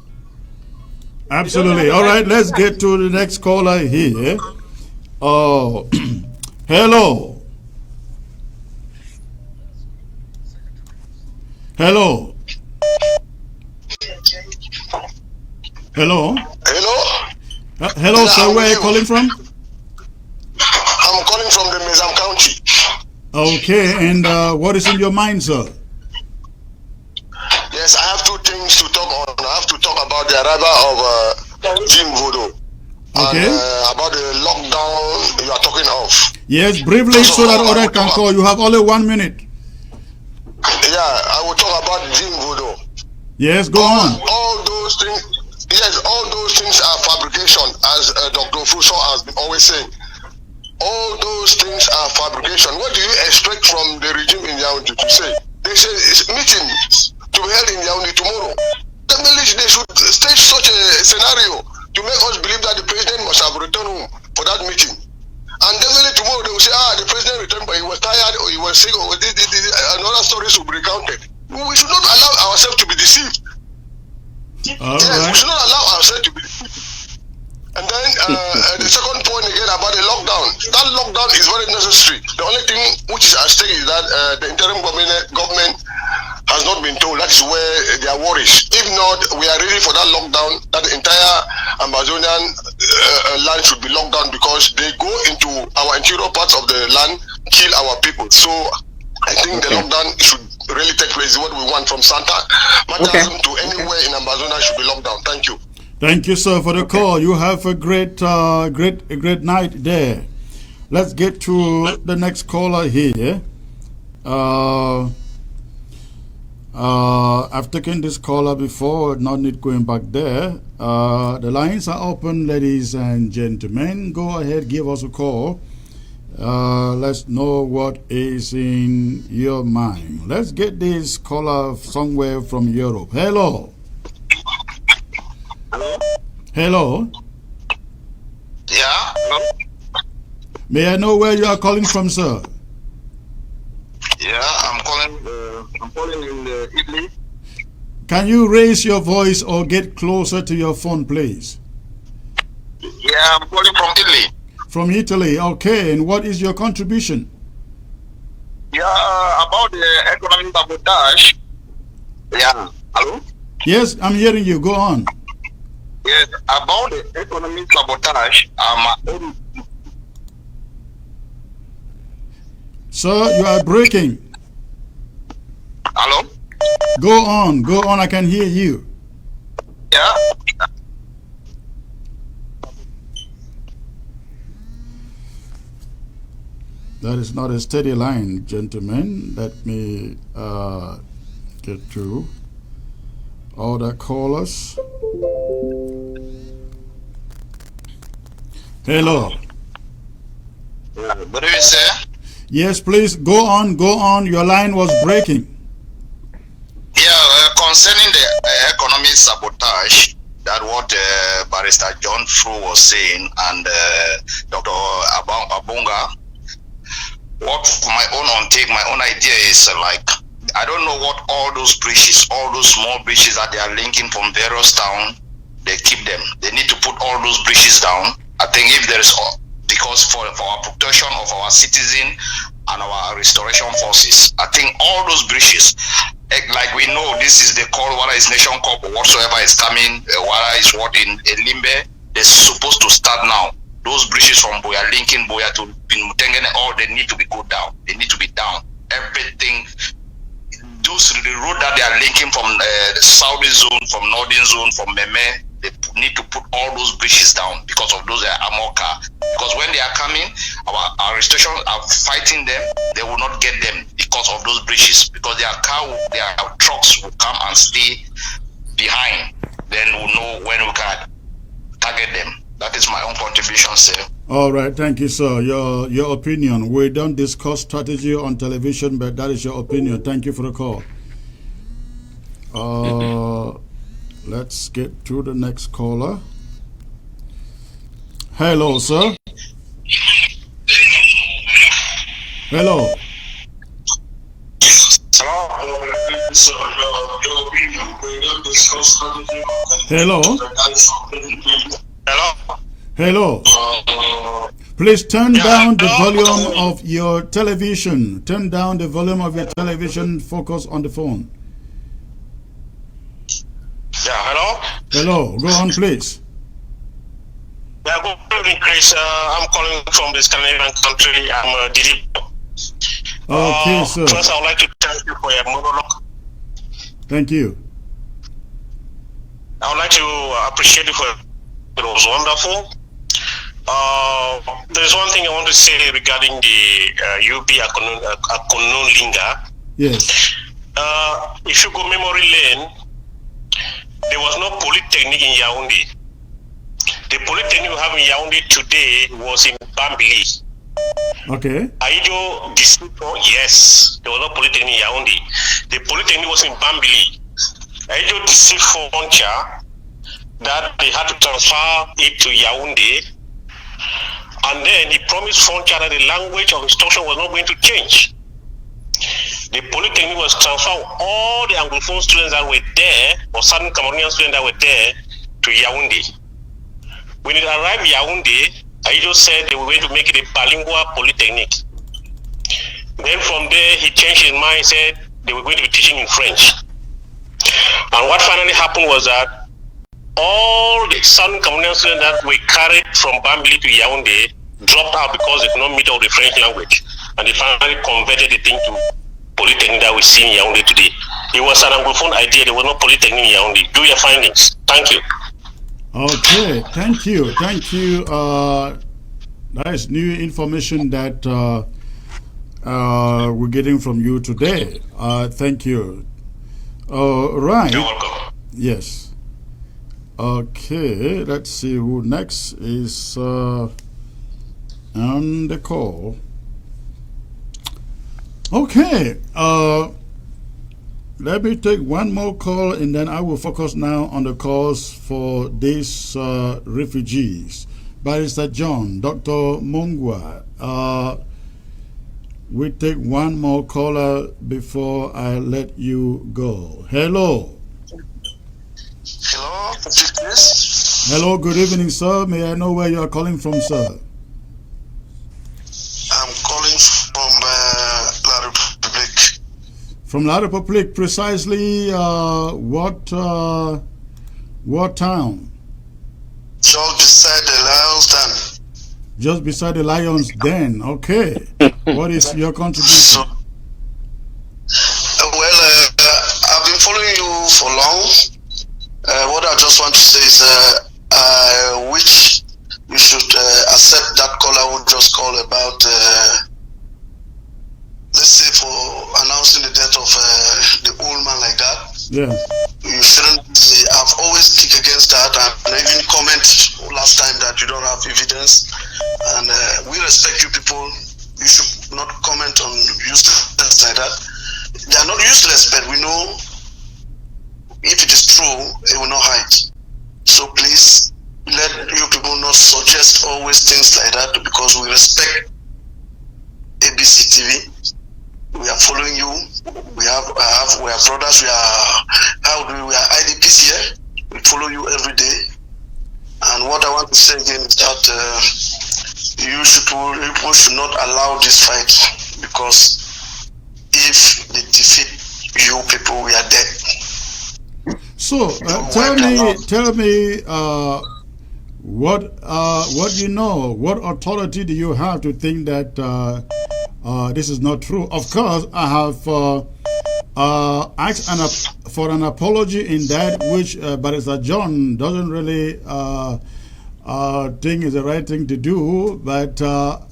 Absolutely. All right, let's get to the next caller here. Oh, hello. Hello. Hello, sir. Where are you calling from? I'm calling from the Mezam County. Okay, and what is in your mind, sir? Yes, I have two things to talk on. I have to talk about the arrival of Jim Voodoo. Okay. And about the lockdown you are talking of. Yes, briefly so that others can call. You have only 1 minute. Yeah, I will talk about Jim Voodoo. Yes, go on. All those things are fabrication, as Dr. Fuso has been always saying. All those things are fabrication. What do you expect from the regime in Yaoundé to say? They say it's meetings to be held in Yaoundé tomorrow. Definitely they should stage such a scenario to make us believe that the president must have returned home for that meeting. And definitely tomorrow they will say, the president returned, but he was tired or he was sick or and other stories will be recounted. We should not allow ourselves to be deceived. We should not allow ourselves to be deceived. And then the second point again about the lockdown. That lockdown is very necessary. The only thing which is at stake is that the interim government has not been told. That is where their worries. If not, we are ready for that lockdown. That the entire Amazonian land should be locked down because they go into our interior parts of the land, kill our people. So I think the lockdown should really take place, what we want from Santa Matasm to anywhere in Amazona should be locked down. Thank you. Thank you, sir, for the call. You have a great night there. Let's get to the next caller here. I've taken this caller before, no need going back there. The lines are open, ladies and gentlemen. Go ahead, give us a call. Let's know what is in your mind. Let's get this caller somewhere from Europe. Hello. Hello. Hello. Yeah. Hello. May I know where you are calling from, sir? Yeah, I'm calling in Italy. Can you raise your voice or get closer to your phone, please? Yeah, I'm calling from Italy. From Italy, okay. And what is your contribution? Yeah, about the economic sabotage. Yeah. Hello? Yes, I'm hearing you. Go on. Yes, about the economic sabotage. Sir, you are breaking. Hello? Go on, I can hear you. Yeah. That is not a steady line, gentlemen. Let me get through all the callers. Hello. What do you say? Yes, please, go on. Your line was breaking. Yeah, concerning the economic sabotage, that what Barrister John Fru was saying, and Dr. Abonga, what my own idea is like, I don't know what all those bridges, all those small bridges that they are linking from various towns, they keep them. They need to put all those bridges down. I think if there is, because for our protection of our citizen and our restoration forces, I think all those bridges, like we know, this is the call, whether it's Nation Cup or whatsoever is coming, whether it's what in Limbe, they're supposed to start now. Those bridges from Boya, linking Boya to Mutengene, all they need to be go down. They need to be down. Everything, those the road that they are linking from the Saudi zone, from Northern zone, from Meme, they need to put all those bridges down because of those armor car. Because when they are coming, our restoration are fighting them. They will not get them because of those bridges. Because their trucks will come and stay behind. Then we'll know when we can target them. That is my own contribution, sir. All right, thank you, sir. Your opinion. We don't discuss strategy on television, but that is your opinion. Thank you for the call. Let's get to the next caller. Hello, sir. Hello. Hello. Hello. Please turn down the volume of your television. Turn down the volume of your television. Focus on the phone. Yeah, hello? Hello. Go on, please. Yeah, good evening, Chris. I'm calling from the Scandinavian country. I'm Didi. Okay, sir. First, I would like to thank you for your monologue. Thank you. I would like to appreciate you for it. It was wonderful. There's one thing I want to say regarding the UB Akonon Linga. Yes. If you go memory lane, there was no polytechnic in Yaoundé. The polytechnic we have in Yaoundé today was in Bambili. Okay. Aijo district, yes, there was no polytechnic in Yaoundé. The polytechnic was in Bambili. Aijo district frontier that they had to transfer it to Yaoundé. And then he promised frontier that the language of instruction was not going to change. The polytechnic was transferred all the Anglophone students that were there, or certain Cameroonian students that were there, to Yaoundé. When it arrived in Yaoundé, Aijo said they were going to make it a bilingual polytechnic. Then from there, he changed his mind, said they were going to be teaching in French. And what finally happened was that all the Southern Cameroonian students that were carried from Bambili to Yaoundé dropped out because they could not meet all the French language. And they finally converted the thing to polytechnic that we see in Yaoundé today. It was an Anglophone idea. There was no polytechnic in Yaoundé. Do your findings. Thank you. Okay, thank you. That is new information that we're getting from you today. Thank you. Right. You're welcome. Yes. Okay, let's see who next is on the call. Okay, let me take one more call and then I will focus now on the cause for these refugees. Barrister John, Dr. Mongwa, we take one more caller before I let you go. Hello. Hello, yes. Hello, good evening, sir. May I know where you are calling from, sir? I'm calling from La Republique. From La Republique, precisely what town? Just beside the Lions Den. Just beside the Lions Den. Okay. What is your contribution? I've been following you for long. What I just want to say is I wish you should accept that call I would just call about, let's say, for announcing the death of the old man like that. Yeah. You shouldn't. I've always kicked against that, and I even comment last time that you don't have evidence. And we respect you people. You should not comment on useless like that. They are not useless, but we know if it is true, it will not hide. So please, let you people not suggest always things like that, because we respect ABC TV. We are following you. We are brothers. We are IDPs here. We follow you every day. And what I want to say again is that you people should not allow this fight, because if they defeat you people, we are dead. So tell me what you know. What authority do you have to think that this is not true? Of course, I have asked for an apology in that which Barrister John doesn't really think is the right thing to do. But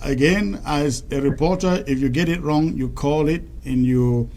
again, as a reporter, if you get it wrong, you call it and you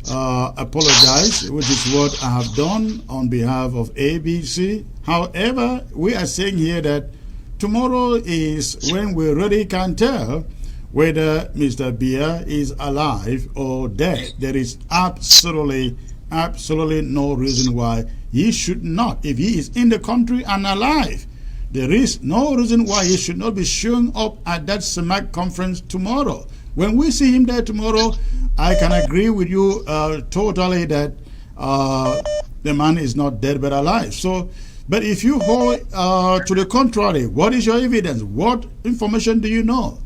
apologize, which is what I have done on behalf of ABC. However, we are saying here that tomorrow is when we really can tell whether Mr. Biya is alive or dead. There is absolutely no reason why he should not. If he is in the country and alive, there is no reason why he should not be showing up at that SMAC conference tomorrow. When we see him there tomorrow, I can agree with you totally that the man is not dead but alive. So, but if you hold to the contrary, what is your evidence? What information do you know?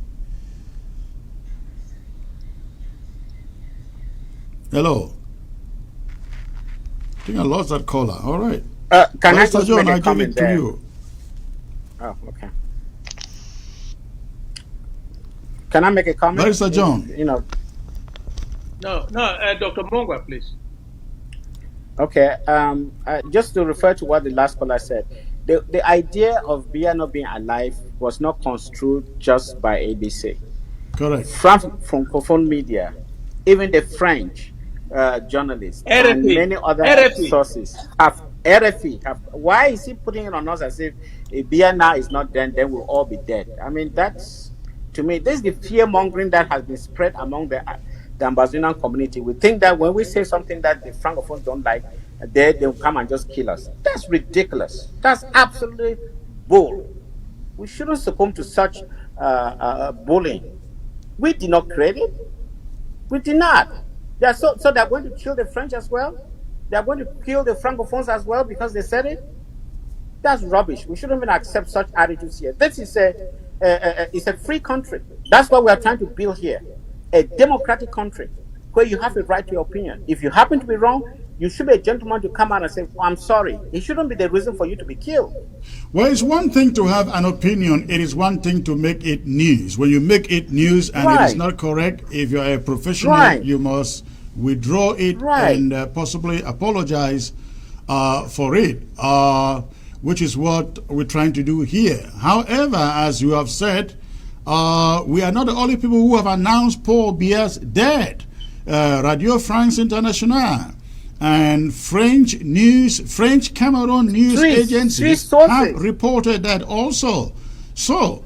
Hello. I think I lost that caller. All right. Can I just John, make a I give comment it to there? you. Oh, okay. Can I make a comment? Barrister John. You know. No, Dr. Mongwa, please. Okay. Just to refer to what the last caller said, the idea of Biya not being alive was not construed just by ABC. Correct. From Francophone media, even the French journalists RFI, and many other RFI. sources have RFI. Why is he putting it on us as if Biya now is not dead, then we'll all be dead? I mean, that's, to me, this is the fear mongering that has been spread among the Ambazonian community. We think that when we say something that the Francophones don't like, they'll come and just kill us. That's ridiculous. That's absolutely bull. We shouldn't succumb to such bullying. We did not create it. We did not. So they're going to kill the French as well? They're going to kill the Francophones as well because they said it? That's rubbish. We shouldn't even accept such attitudes here. This is it's a free country. That's what we are trying to build here. A democratic country where you have a right to your opinion. If you happen to be wrong, you should be a gentleman to come out and say, oh, I'm sorry. It shouldn't be the reason for you to be killed. Well, it's one thing to have an opinion. It is one thing to make it news. When you make it news and it is not correct, if you're a professional, you must withdraw it and possibly apologize for it, which is what we're trying to do here. However, as you have said, we are not the only people who have announced Paul Biya's death. Radio France Internationale and French Cameroon news agencies have reported that also. So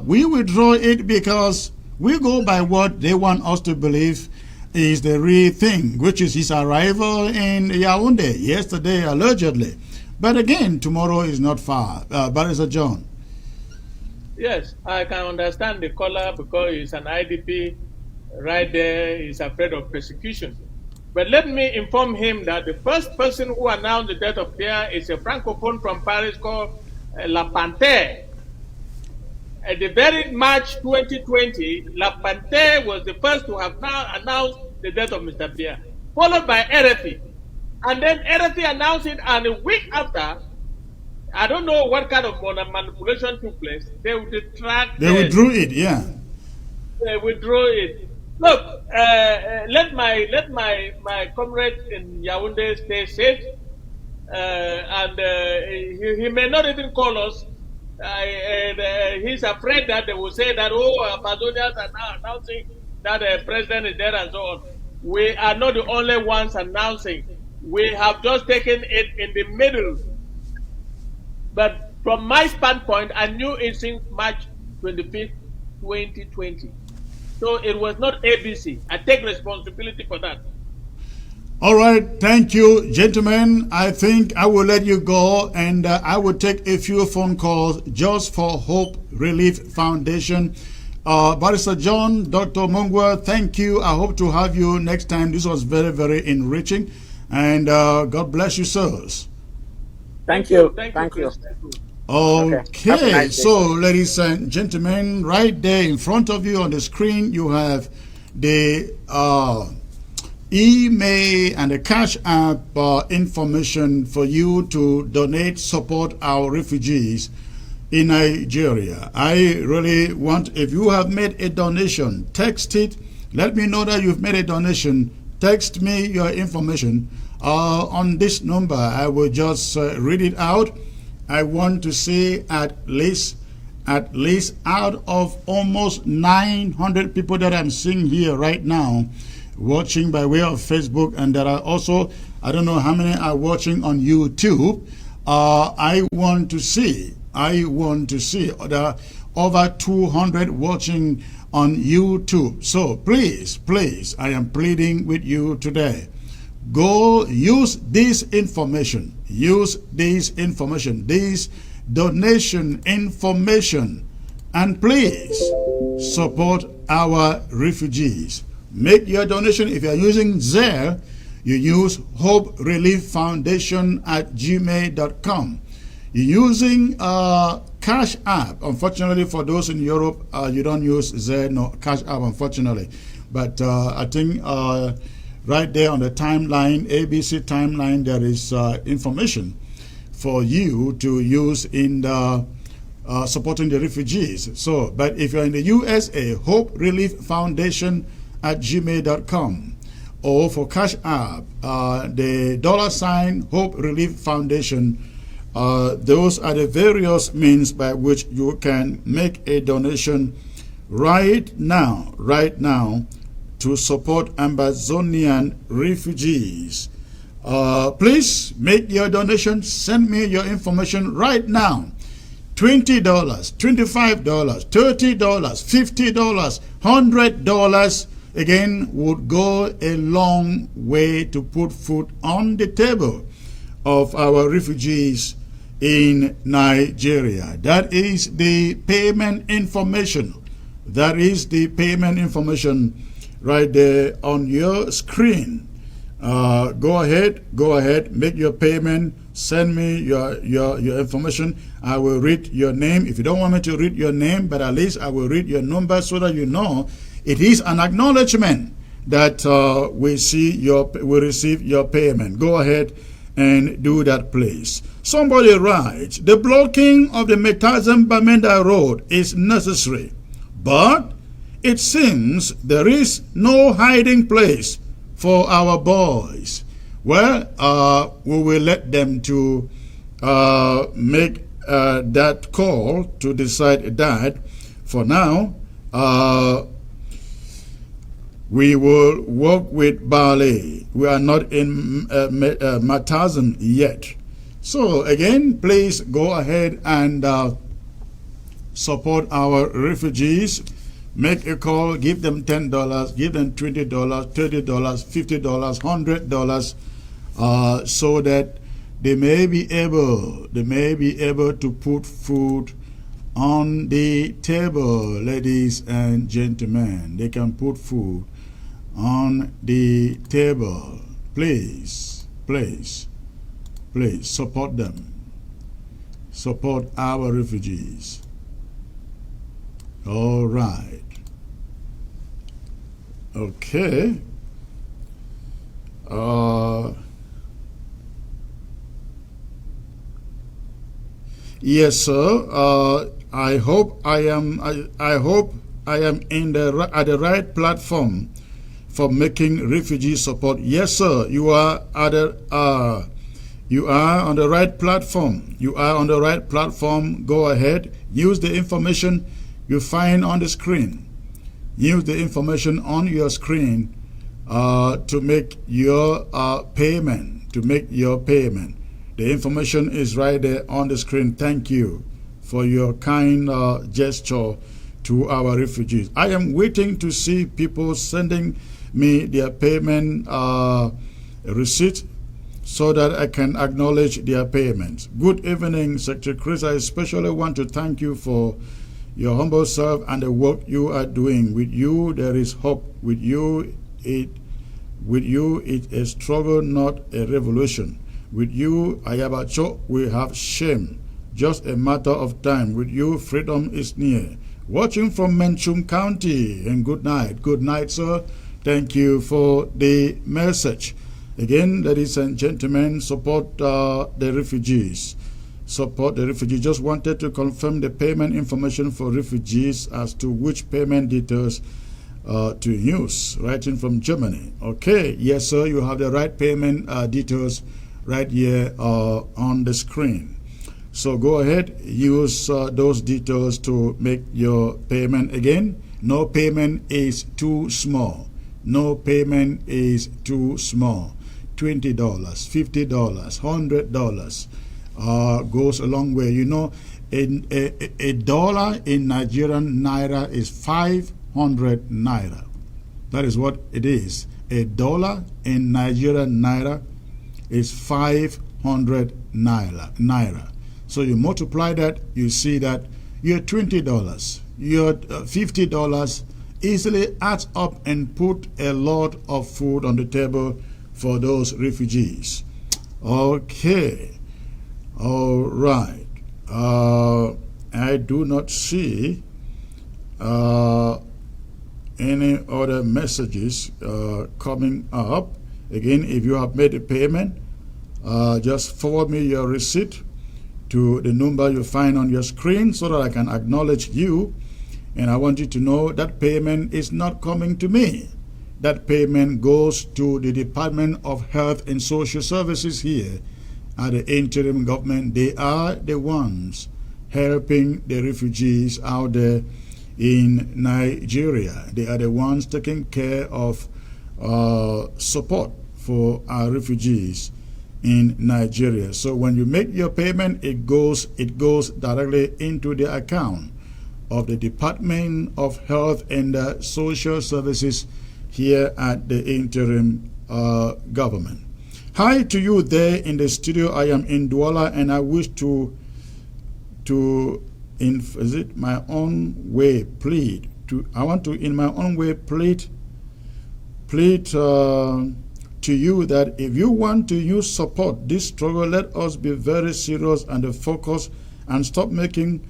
we withdraw it because we go by what they want us to believe is the real thing, which is his arrival in Yaoundé yesterday, allegedly. But again, tomorrow is not far. Barrister John. Yes, I can understand the caller because he's an IDP right there. He's afraid of persecution. But let me inform him that the first person who announced the death of Pierre is a francophone from Paris called La Panthère. At the very March 2020, La Panthère was the first to have now announced the death of Mr. Pierre, followed by RFI. And then RFI announced it, and a week after, I don't know what kind of manipulation took place. They withdrew it, yeah. They withdrew it. Look, let my comrade in Yaoundé stay safe, and he may not even call us. He's afraid that they will say that, Amazonians are now announcing that the president is there and so on. We are not the only ones announcing. We have just taken it in the middle. But from my standpoint, I knew it since March 25th, 2020. So it was not ABC. I take responsibility for that. All right. Thank you, gentlemen. I think I will let you go, and I will take a few phone calls just for Hope Relief Foundation. Barrister John, Dr. Mungwa, thank you. I hope to have you next time. This was very, very enriching. And God bless you, sirs. Thank you. Thank you. Okay, so ladies and gentlemen, right there in front of you on the screen, you have the email and the Cash App information for you to donate, support our refugees in Nigeria. I really want, if you have made a donation, text it. Let me know that you've made a donation. Text me your information on this number. I will just read it out. I want to see at least out of almost 900 people that I'm seeing here right now watching by way of Facebook, and there are also, I don't know how many are watching on YouTube. I want to see there are over 200 watching on YouTube. So please, I am pleading with you today. Go use this information. Use this information, this donation information, and please support our refugees. Make your donation. If you are using Zelle, you use Hope Relief Foundation at gmail.com. You're using Cash App. Unfortunately, for those in Europe, you don't use Zelle, no Cash App, unfortunately. But I think right there on the timeline, ABC timeline, there is information for you to use in the supporting the refugees. So, but if you're in the USA, Hope Relief Foundation at gmail.com, or for Cash App, the $ Hope Relief Foundation. Those are the various means by which you can make a donation right now to support Amazonian refugees. Please make your donation. Send me your information right now. $20, $25, $30, $50, $100, again, would go a long way to put food on the table of our refugees in Nigeria. That is the payment information. That is the payment information right there on your screen. Go ahead, make your payment. Send me your information. I will read your name. If you don't want me to read your name, but at least I will read your number so that you know it is an acknowledgement that we receive your payment. Go ahead and do that, please. Somebody writes, the blocking of the Metazem-Bamenda Road is necessary, but it seems there is no hiding place for our boys. Well, we will let them to make that call to decide that. For now, we will work with Bali. We are not in Matazam yet. So again, please go ahead and support our refugees. Make a call, give them $10, give them $20, $30, $50, $100, so that they may be able to put food on the table, ladies and gentlemen. They can put food on the table. Please, please, please support them. Support our refugees. All right. Okay. Yes, sir. I hope I am in at the right platform for making refugee support. Yes, sir. You are on the right platform. You are on the right platform. Go ahead. Use the information you find on the screen. Use the information on your screen to make your payment. The information is right there on the screen. Thank you for your kind gesture to our refugees. I am waiting to see people sending me their payment receipt so that I can acknowledge their payments. Good evening, Secretary Chris. I especially want to thank you for your humble self and the work you are doing. With you, there is hope. With you, it's a struggle, not a revolution. With you, Ayabacho, we have shame. Just a matter of time. With you, freedom is near. Watching from Menchum County, and good night. Good night, sir. Thank you for the message. Again, ladies and gentlemen, support the refugees. Support the refugees. Just wanted to confirm the payment information for refugees as to which payment details to use. Writing from Germany. Okay, yes, sir, you have the right payment details right here on the screen. So go ahead, use those details to make your payment. Again, no payment is too small. No payment is too small. $20, $50, $100 goes a long way. You know, a dollar in Nigerian naira is 500 naira. That is what it is. A dollar in Nigerian naira is 500 naira. So you multiply that, you see that your $20, your $50 easily adds up and put a lot of food on the table for those refugees. Okay. All right. I do not see any other messages coming up. Again, if you have made a payment, just forward me your receipt to the number you find on your screen so that I can acknowledge you. And I want you to know that payment is not coming to me. That payment goes to the Department of Health and Social Services here at the interim government. They are the ones helping the refugees out there in Nigeria. They are the ones taking care of support for our refugees in Nigeria. So when you make your payment, it goes directly into the account of the Department of Health and Social Services here at the interim government. Hi to you there in the studio. I am in Douala, and I wish to visit my own way plead to. I want to in my own way plead to you that if you want to use support this struggle, let us be very serious and focused and stop making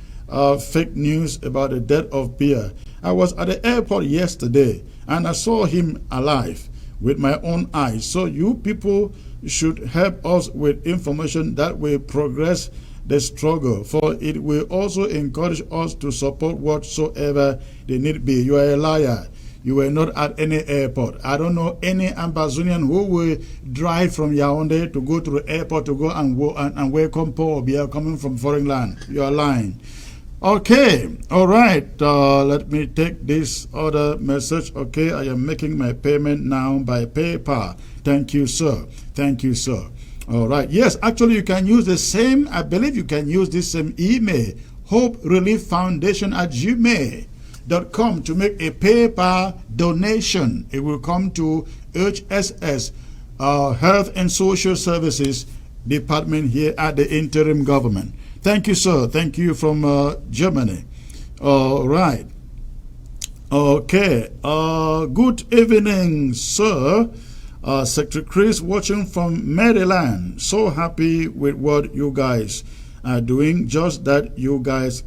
fake news about the death of Bia. I was at the airport yesterday and I saw him alive with my own eyes. So you people should help us with information that will progress the struggle, for it will also encourage us to support whatsoever the need be. You are a liar. You were not at any airport. I don't know any Ambazonian who will drive from Yaoundé to go to the airport to go and welcome Paul Biya coming from foreign land. You are lying. Okay, all right. Let me take this other message. Okay, I am making my payment now by PayPal. Thank you, sir. Thank you, sir. All right. Yes, actually, you can use the same. I believe you can use this same email, hoperelieffoundation@gmail.com, to make a PayPal donation. It will come to HSS, Health and Social Services Department here at the interim government. Thank you, sir. Thank you from Germany. All right. Okay. Good evening, sir. Secretary Chris watching from Maryland. So happy with what you guys are doing. Just that you guys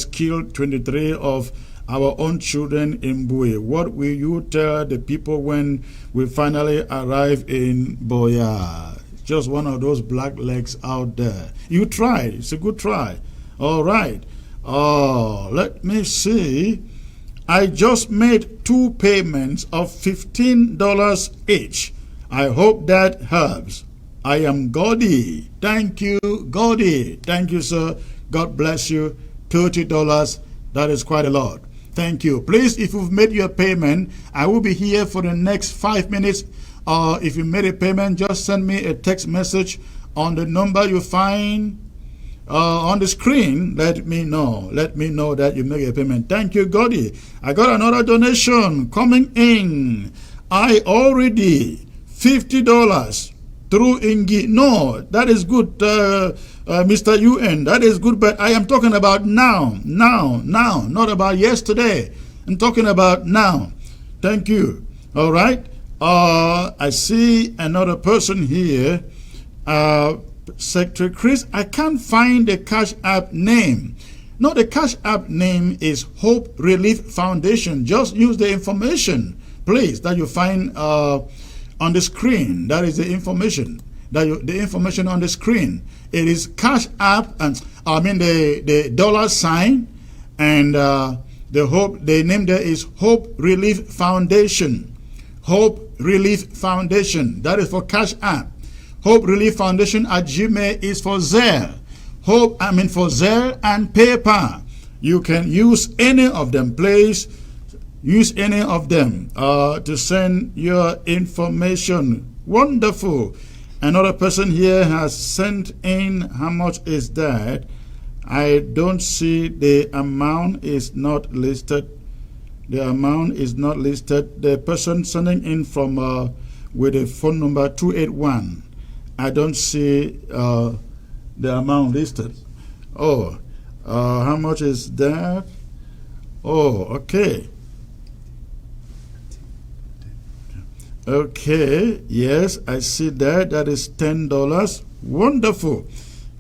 killed 23 of our own children in Bui. What will you tell the people when we finally arrive in Boya? Just one of those black legs out there. You tried. It's a good try. All right. Let me see. I just made 2 payments of $15 each. I hope that helps. I am Godi. Thank you, Godi. Thank you, sir. God bless you. $30. That is quite a lot. Thank you. Please, if you've made your payment, I will be here for the next 5 minutes. If you made a payment, just send me a text message on the number you find on the screen. Let me know that you make a payment. Thank you, Godi. I got another donation coming in. I already $50 through Ingi. No, that is good, Mr. UN. That is good, but I am talking about now, not about yesterday. I'm talking about now. Thank you. All right. I see another person here. Secretary Chris, I can't find the Cash App name. No, the Cash App name is Hope Relief Foundation. Just use the information, please, that you find on the screen. That is the information. The information on the screen. It is Cash App, and I mean the $, and the name there is Hope Relief Foundation. Hope Relief Foundation. That is for Cash App. Hope Relief Foundation at Gmail is for Zelle. For Zelle and PayPal. You can use any of them. Please use any of them to send your information. Wonderful. Another person here has sent in. How much is that? I don't see the amount. Is not listed. The amount is not listed. The person sending in from with a phone number 281. I don't see the amount listed. Oh, how much is that? Oh, okay. Okay, yes, I see that. That is $10. Wonderful.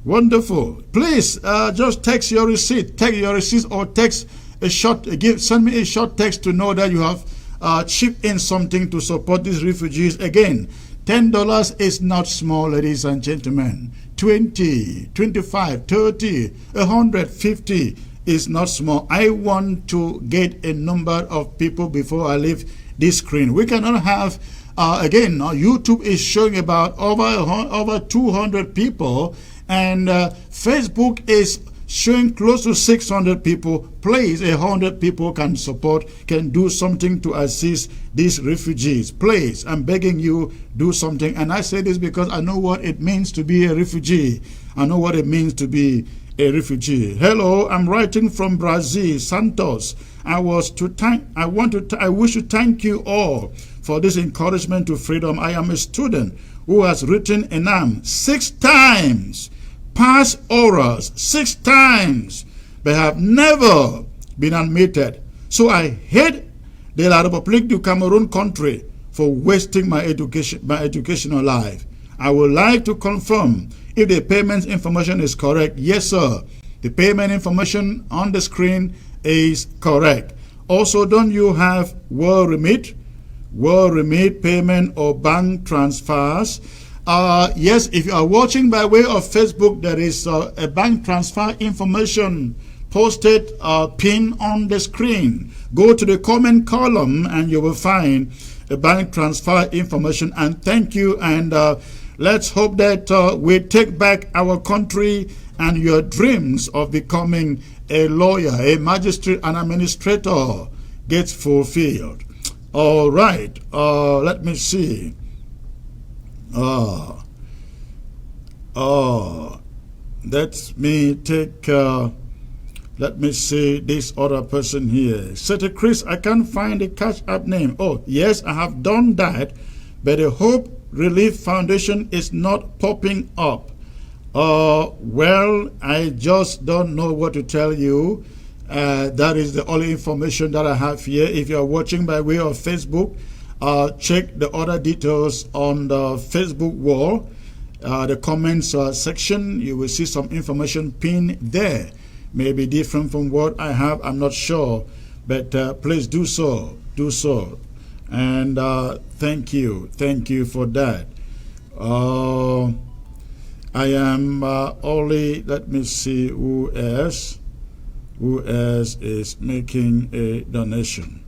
Wonderful. Please just text your receipt. Take your receipt or text a short, send me a short text to know that you have chipped in something to support these refugees. Again, $10 is not small, ladies and gentlemen. 20, 25, 30, 150 is not small. I want to get a number of people before I leave this screen. We cannot have, again, YouTube is showing about over 200 people, and Facebook is showing close to 600 people. Please, 100 people can do something to assist these refugees. Please, I'm begging you, do something. And I say this because I know what it means to be a refugee. I know what it means to be a refugee. Hello, I'm writing from Brazil, Santos. I wish to thank you all for this encouragement to freedom. I am a student who has written exam 6 times. Pass orals 6 times, but have never been admitted. So I hate the La République du Cameroon country for wasting my educational life. I would like to confirm if the payment information is correct. Yes, sir. The payment information on the screen is correct. Also, don't you have World Remit payment or bank transfers? Yes, if you are watching by way of Facebook, there is a bank transfer information posted pinned on the screen. Go to the comment column and you will find the bank transfer information. And thank you. And let's hope that we take back our country and your dreams of becoming a lawyer, a magistrate, an administrator gets fulfilled. All right. Let me see. Let me take, let me see this other person here. Secretary Chris, I can't find the Cash App name. Oh, yes, I have done that, but the Hope Relief Foundation is not popping up. Well, I just don't know what to tell you. That is the only information that I have here. If you are watching by way of Facebook, check the other details on the Facebook wall. The comments section, you will see some information pinned there. May be different from what I have, I'm not sure, but please do so. And thank you for that. I am only, let me see who else is making a donation.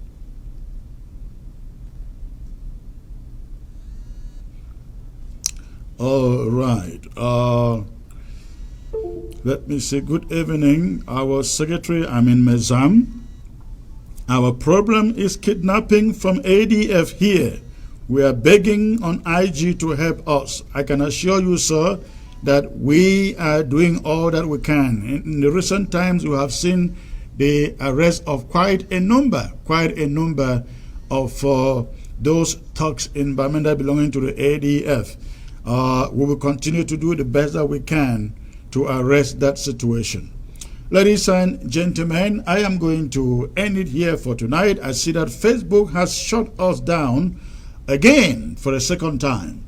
All right. Let me say good evening. Our secretary, I'm in Mezam. Our problem is kidnapping from ADF here. We are begging on IG to help us. I can assure you, sir, that we are doing all that we can. In the recent times, we have seen the arrest of quite a number of those thugs in Bamenda belonging to the ADF. We will continue to do the best that we can to arrest that situation. Ladies and gentlemen, I am going to end it here for tonight. I see that Facebook has shut us down again for the second time.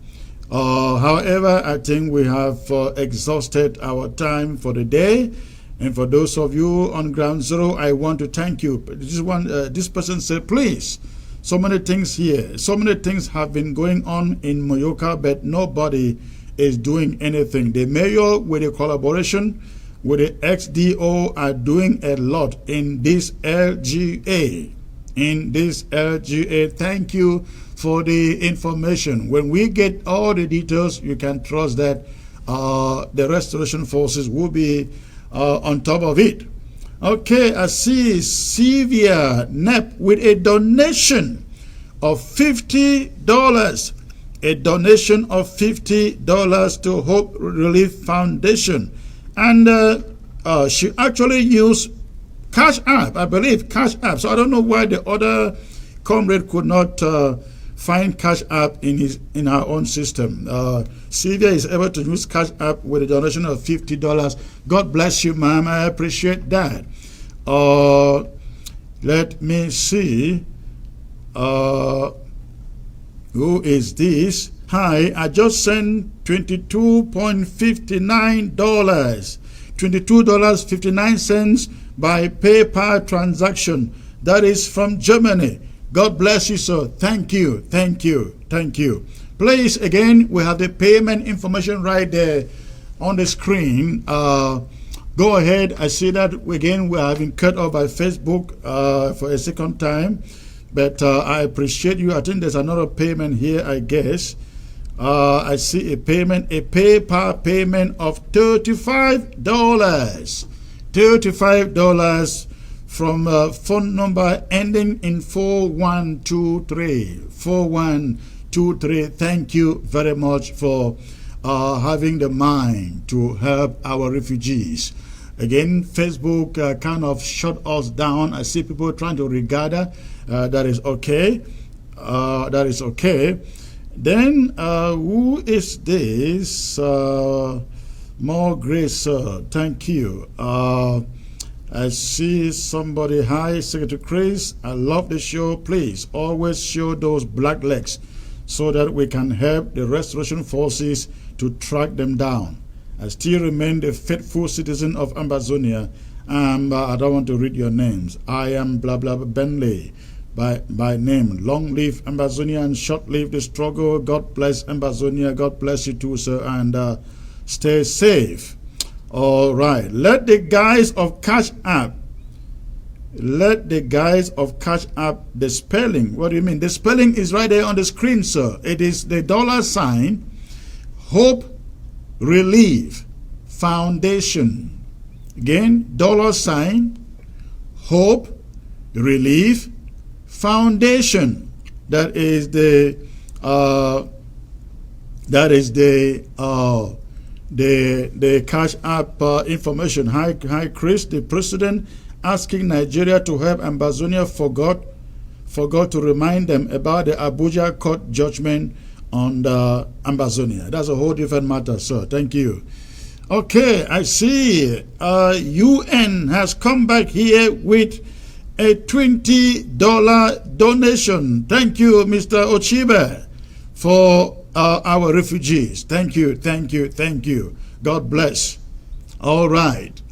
However, I think we have exhausted our time for the day. And for those of you on Ground Zero, I want to thank you. This person said, please, so many things here. So many things have been going on in Moyoka, but nobody is doing anything. The mayor, with a collaboration with the XDO, are doing a lot in this LGA. Thank you for the information. When we get all the details, you can trust that the restoration forces will be on top of it. Okay, I see Sylvia Knapp with a donation of $50. A donation of $50 to Hope Relief Foundation. And she actually used Cash App, I believe, Cash App. So I don't know why the other comrade could not find Cash App in our own system. Sylvia is able to use Cash App with a donation of $50. God bless you, ma'am. I appreciate that. Let me see. Who is this? Hi, I just sent $22.59. $22.59 by PayPal transaction. That is from Germany. God bless you, sir. Thank you. Please, again, we have the payment information right there on the screen. Go ahead. I see that, again, we are having cut off by Facebook for a second time. But I appreciate you. I think there's another payment here, I guess. I see a payment, a PayPal payment of $35. $35 from phone number ending in 4123. 4123. Thank you very much for having the mind to help our refugees. Again, Facebook kind of shut us down. I see people trying to regather. That is okay. Then, who is this? More grace, thank you. I see somebody. Hi, Secretary Chris. I love the show. Please always show those black legs so that we can help the restoration forces to track them down. I still remain a faithful citizen of Ambazonia. I don't want to read your names. I am blah blah Benley by name. Long live Ambazonia and short live the struggle. God bless Ambazonia. God bless you too, sir, and stay safe. All right. Let the guys of Cash App. Let the guys of Cash App, the spelling. What do you mean? The spelling is right there on the screen, sir. It is the $ Hope Relief Foundation. Again, $ Hope Relief Foundation. That is the Cash App information. Hi Chris, the president asking Nigeria to help Ambazonia forgot to remind them about the Abuja court judgment on the Ambazonia. That's a whole different matter, sir. Thank you. Okay, I see UN has come back here with a $20 donation. Thank you, Mr. Ochibe, for our refugees. Thank you. God bless. All right.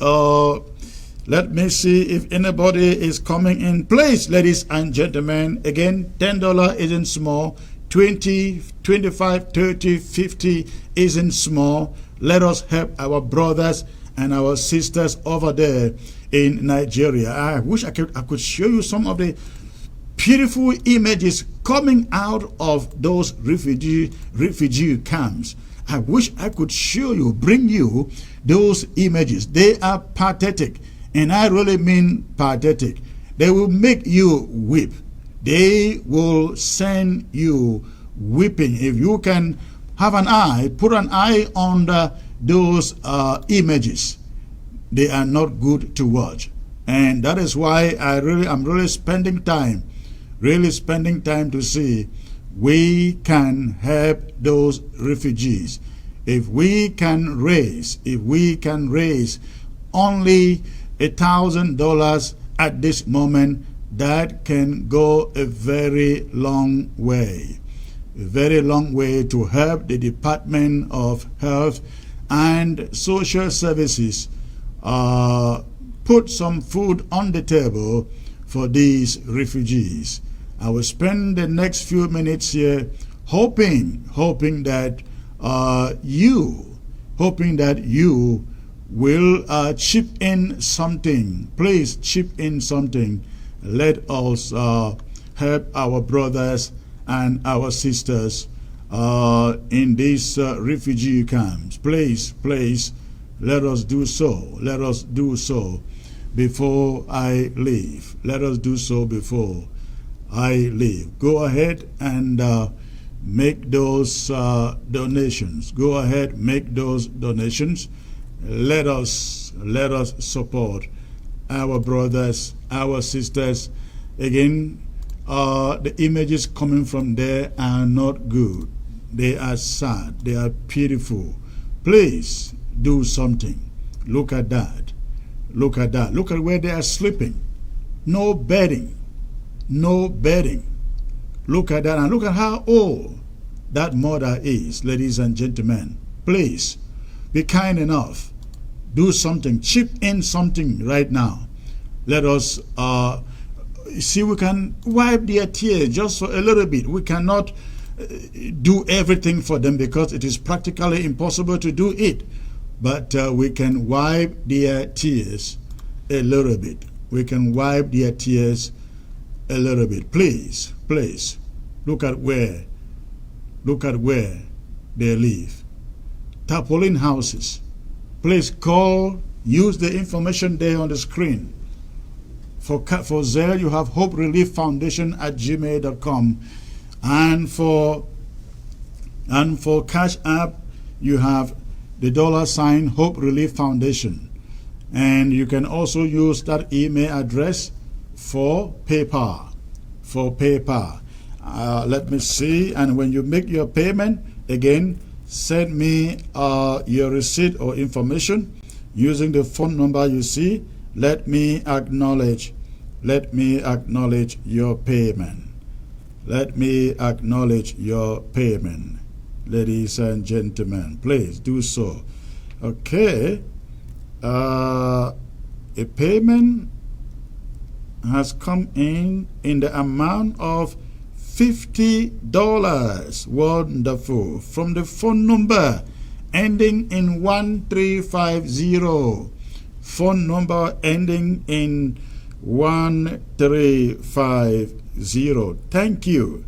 Let me see if anybody is coming in. Please, ladies and gentlemen, again, $10 isn't small. 20, 25, 30, 50 isn't small. Let us help our brothers and our sisters over there in Nigeria. I wish I could show you some of the beautiful images coming out of those refugee camps. I wish I could bring you those images. They are pathetic, and I really mean pathetic. They will make you weep. They will send you weeping. If you can have an eye, put an eye on those images. They are not good to watch, and that is why I'm really spending time to see we can help those refugees. If we can raise only $1,000 at this moment, that can go a very long way to help the Department of Health and Social Services put some food on the table for these refugees. I will spend the next few minutes here hoping that you will chip in something. Please chip in something. Let us help our brothers and our sisters in these refugee camps. Please, let us do so. Let us do so before I leave. Go ahead and make those donations. Let us support our brothers, our sisters. Again, the images coming from there are not good. They are sad. They are pitiful. Please do something. Look at that. Look at where they are sleeping. No bedding. Look at that, and look at how old that mother is, ladies and gentlemen. Please be kind enough. Do something. Chip in something right now. Let us see, we can wipe their tears just for a little bit. We cannot do everything for them because it is practically impossible to do it. But we can wipe their tears a little bit. Please, look at where they live. Tarpaulin houses. Please use the information there on the screen. For Zelle, you have Hope Relief Foundation at gmail.com. And for Cash App, you have the $ Hope Relief Foundation. And you can also use that email address for PayPal. Let me see. And when you make your payment, again, send me your receipt or information using the phone number you see. Let me acknowledge your payment. Ladies and gentlemen, please do so. Okay. A payment has come in the amount of $50. Wonderful. From the phone number ending in 1350. Phone number ending in 1350. Thank you.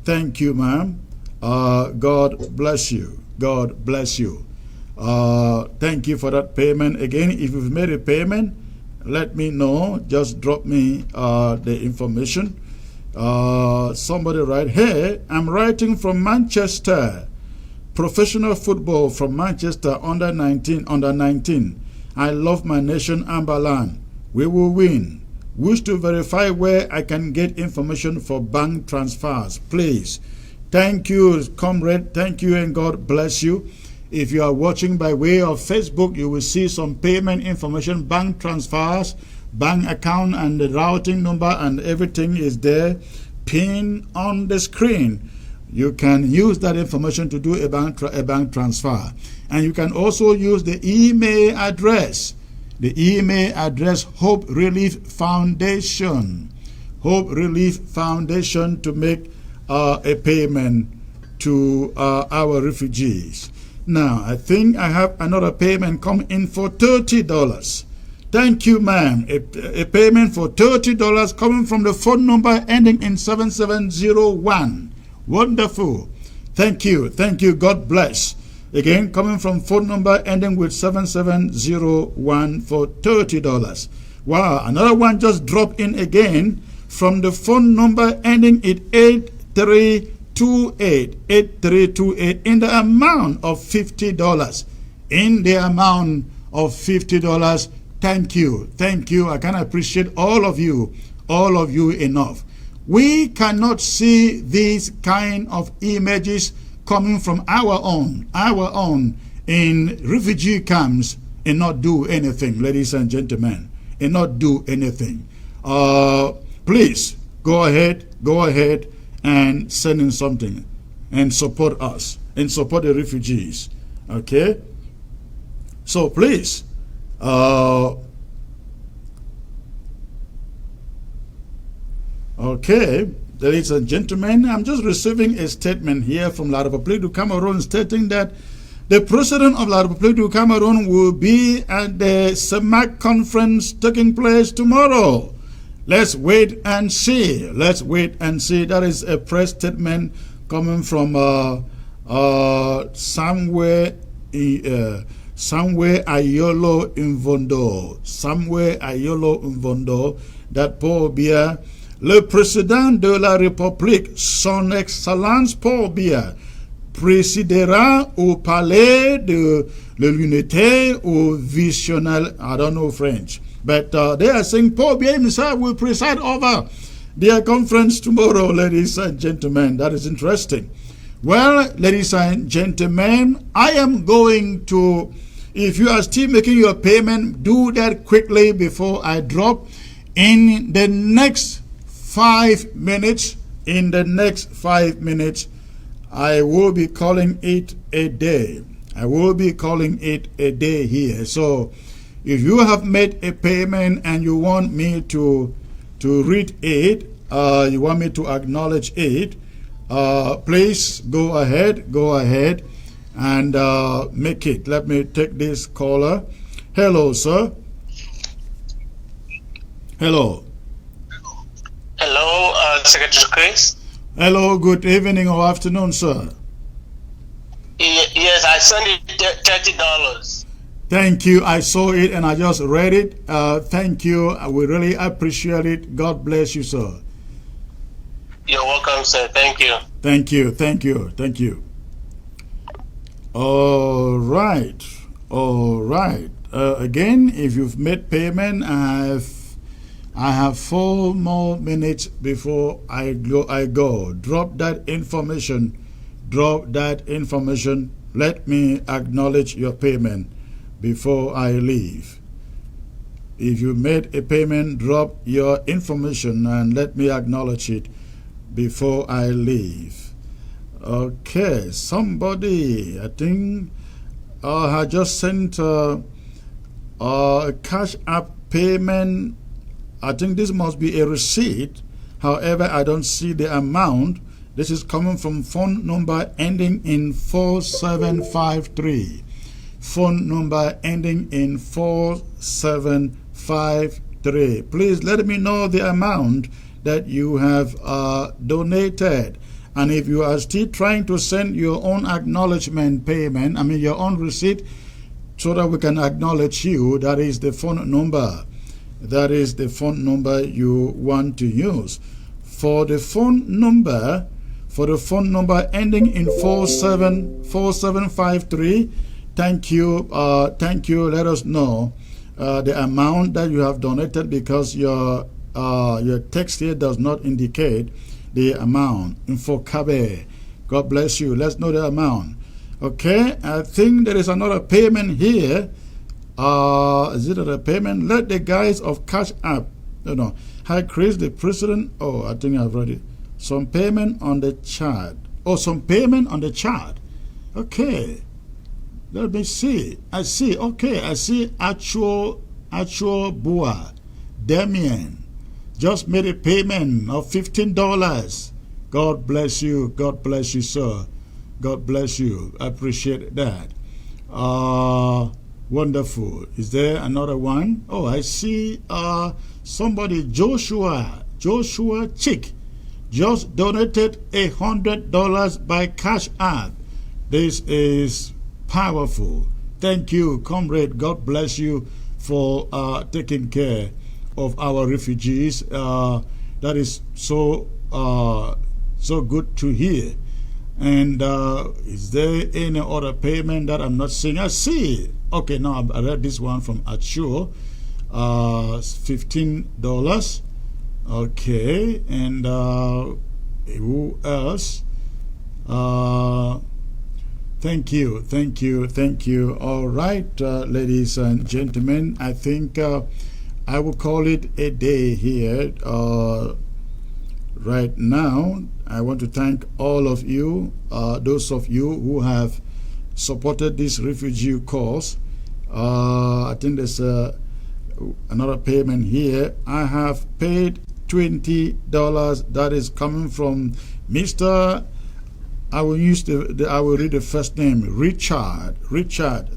Thank you, ma'am. God bless you. God bless you. Thank you for that payment. Again, if you've made a payment, let me know. Just drop me the information. Somebody write, hey, I'm writing from Manchester. Professional football from Manchester, under 19. I love my nation, Amberland. We will win. Wish to verify where I can get information for bank transfers, please. Thank you, comrade. Thank you, and God bless you. If you are watching by way of Facebook, you will see some payment information, bank transfers, bank account, and the routing number, and everything is there pinned on the screen. You can use that information to do a bank transfer. And you can also use the email address. The email address, Hope Relief Foundation. Hope Relief Foundation, to make a payment to our refugees. Now, I think I have another payment come in for $30. Thank you, ma'am. A payment for $30 coming from the phone number ending in 7701. Wonderful. Thank you. Thank you. God bless. Again, coming from phone number ending with 7701 for $30. Wow, another one just dropped in again from the phone number ending in 8328 in the amount of $50. In the amount of $50. Thank you. Thank you. I can appreciate all of you enough. We cannot see these kind of images coming from our own in refugee camps and not do anything, ladies and gentlemen, and not do anything. Please go ahead and send in something and support us and support the refugees. Okay, so please okay, ladies and gentlemen, I'm just receiving a statement here from La République du Cameroon stating that the president of La République du Cameroon will be at the CEMAC conference taking place tomorrow. Let's wait and see. Let's wait and see. That is a press statement coming from somewhere Ayolo Mvondo, that Paul Biya, le président de la République, son excellence Paul Biya, présidera au palais de l'unité au visionnel. I don't know French, but they are saying Paul Biya himself will preside over their conference tomorrow, ladies and gentlemen. That is interesting. Well, ladies and gentlemen, I am going to, if you are still making your payment, do that quickly before I drop. In the next 5 minutes, I will be calling it a day. I will be calling it a day here. So if you have made a payment and you want me to read it, you want me to acknowledge it, please go ahead and make it. Let me take this caller. Hello, sir. Hello. Hello, Secretary Chris. Hello, good evening or afternoon, sir. Yes, I sent it $30. Thank you. I saw it and I just read it. Thank you. We really appreciate it. God bless you, sir. You're welcome, sir. Thank you. Thank you. Thank you. Thank you. All right. All right. Again, if you've made payment, I have 4 more minutes before I go. Drop that information. Let me acknowledge your payment before I leave. If you made a payment, drop your information and let me acknowledge it before I leave. Okay, somebody, I think, had just sent a Cash App payment. I think this must be a receipt. However, I don't see the amount This is coming from phone number ending in 4753. Phone number ending in 4753. Please let me know the amount that you have donated. And if you are still trying to send your own acknowledgement payment, your own receipt, so that we can acknowledge you, that is the phone number. That is the phone number you want to use. For the phone number ending in 4753, thank you. Let us know the amount that you have donated, because your text here does not indicate the amount. Info Kabe. God bless you. Let's know the amount. Okay, I think there is another payment here. Is it a payment? Let the guys of Cash App, Hi Chris, the president. Oh, I think I've read it. Some payment on the chart. Oh, some payment on the chart. Okay. Let me see. I see. Okay, I see actual Bua. Damien just made a payment of $15. God bless you. God bless you, sir. God bless you. I appreciate that. Wonderful. Is there another one? Oh, I see somebody, Joshua Chick, just donated $100 by Cash App. This is powerful. Thank you, comrade. God bless you for taking care of our refugees. That is so good to hear. And is there any other payment that I'm not seeing? I see. Okay, now I read this one from Achur. $15. Okay, and who else? Thank you. All right, ladies and gentlemen, I think I will call it a day here. Right now, I want to thank all of you, those of you who have supported this refugee cause. I think there's another payment here. I have paid $20. That is coming from Mr. I will read the first name, Richard.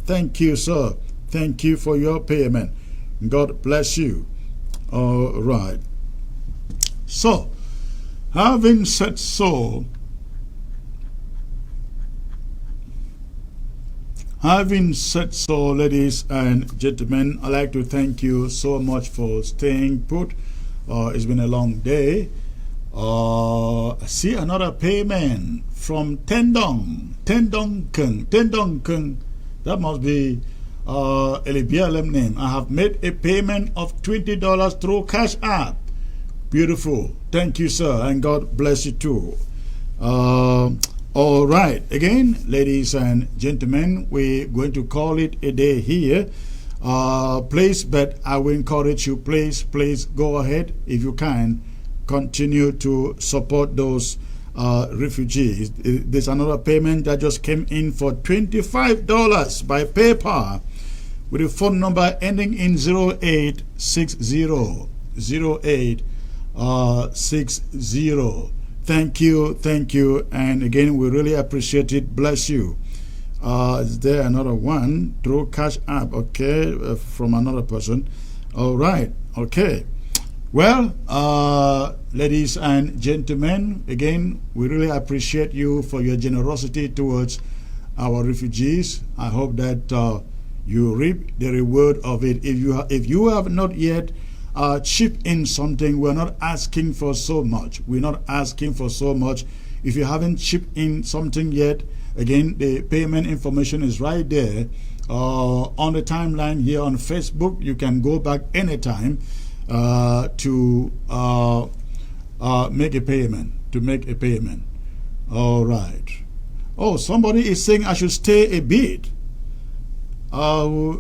Thank you, sir. Thank you for your payment. God bless you. All right. So, having said so, ladies and gentlemen, I'd like to thank you so much for staying put. It's been a long day. I see another payment from Tendong Kung. That must be a BLM name. I have made a payment of $20 through Cash App. Beautiful. Thank you, sir, and God bless you too. All right. Again, ladies and gentlemen, we're going to call it a day here. Please, but I will encourage you, please go ahead if you can. Continue to support those refugees. There's another payment that just came in for $25 by PayPal with a phone number ending in 0860. 0860. Thank you, and again, we really appreciate it. Bless you. Is there another one through Cash App? Okay, from another person. All right. Okay. Well, ladies and gentlemen, again, we really appreciate you for your generosity towards our refugees. I hope that you reap the reward of it. If you have not yet chip in something, we're not asking for so much. If you haven't chipped in something yet, again, the payment information is right there on the timeline here on Facebook. You can go back anytime to make a payment. All right. Oh, somebody is saying I should stay a bit.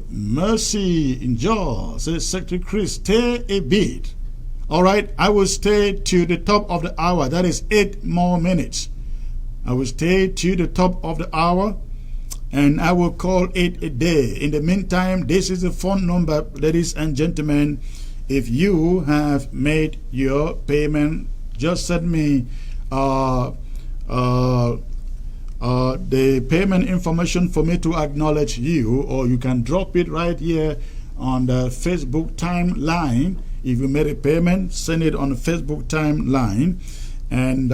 Mercy enjoy, says Secretary Chris, stay a bit. All right, I will stay to the top of the hour. That is 8 more minutes. I will stay to the top of the hour, and I will call it a day. In the meantime, this is the phone number, ladies and gentlemen. If you have made your payment, just send me the payment information for me to acknowledge you, or you can drop it right here on the Facebook timeline. If you made a payment, send it on the Facebook timeline, and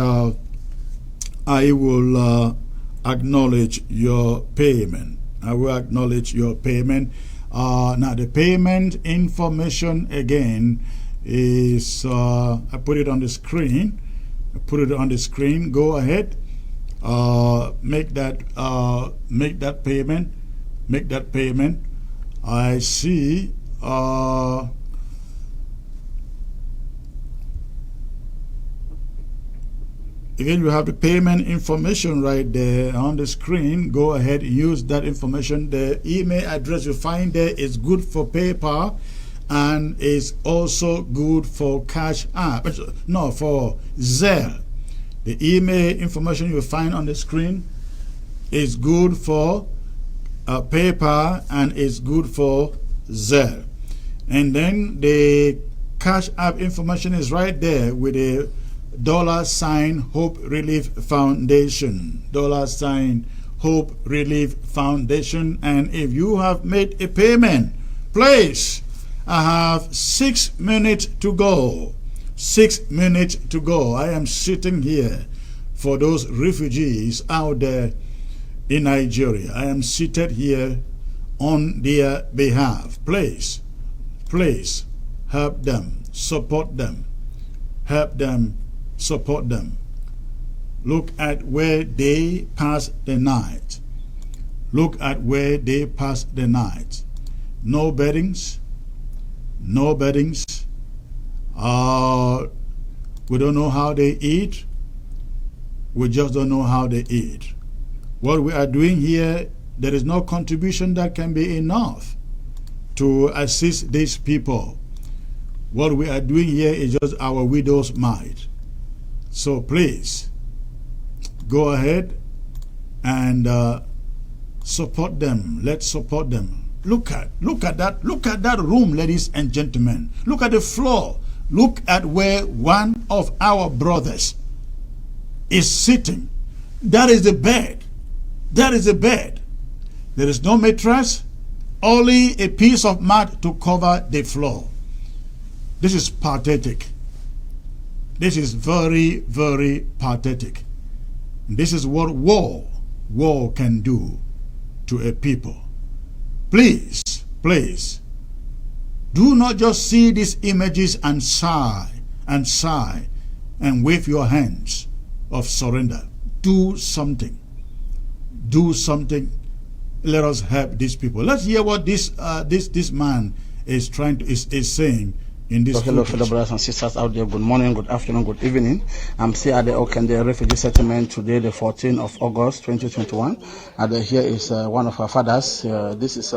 I will acknowledge your payment. I will acknowledge your payment. Now the payment information again is I put it on the screen. Go ahead, make that payment. I see. Again, you have the payment information right there on the screen. Go ahead, use that information. The email address you find there is good for PayPal and is also good for Cash App. No, for Zelle. The email information you find on the screen is good for PayPal and is good for Zelle. And then the Cash App information is right there with a $ Hope Relief Foundation. $ Hope Relief Foundation. And if you have made a payment, please, I have 6 minutes to go. 6 minutes to go. I am sitting here for those refugees out there in Nigeria. I am seated here on their behalf. Please help them, support them, help them, support them. Look at where they pass the night. Look at where they pass the night. No beddings. No beddings. We don't know how they eat. We just don't know how they eat. What we are doing here, there is no contribution that can be enough to assist these people. What we are doing here is just our widow's mite. So please, go ahead and support them. Let's support them. Look at that room, ladies and gentlemen. Look at the floor. Look at where one of our brothers is sitting. That is the bed. That is the bed. There is no mattress, only a piece of mat to cover the floor. This is pathetic. This is very, very pathetic. This is what war can do to a people. Please, do not just see these images and sigh and wave your hands of surrender. Do something. Do something. Let us help these people. Let's hear what this man is saying in this. Hello, fellow brothers and sisters out there. Good morning, good afternoon, good evening. I'm still at the Okende refugee settlement today, the 14th of August, 2021. And here is one of our fathers. This is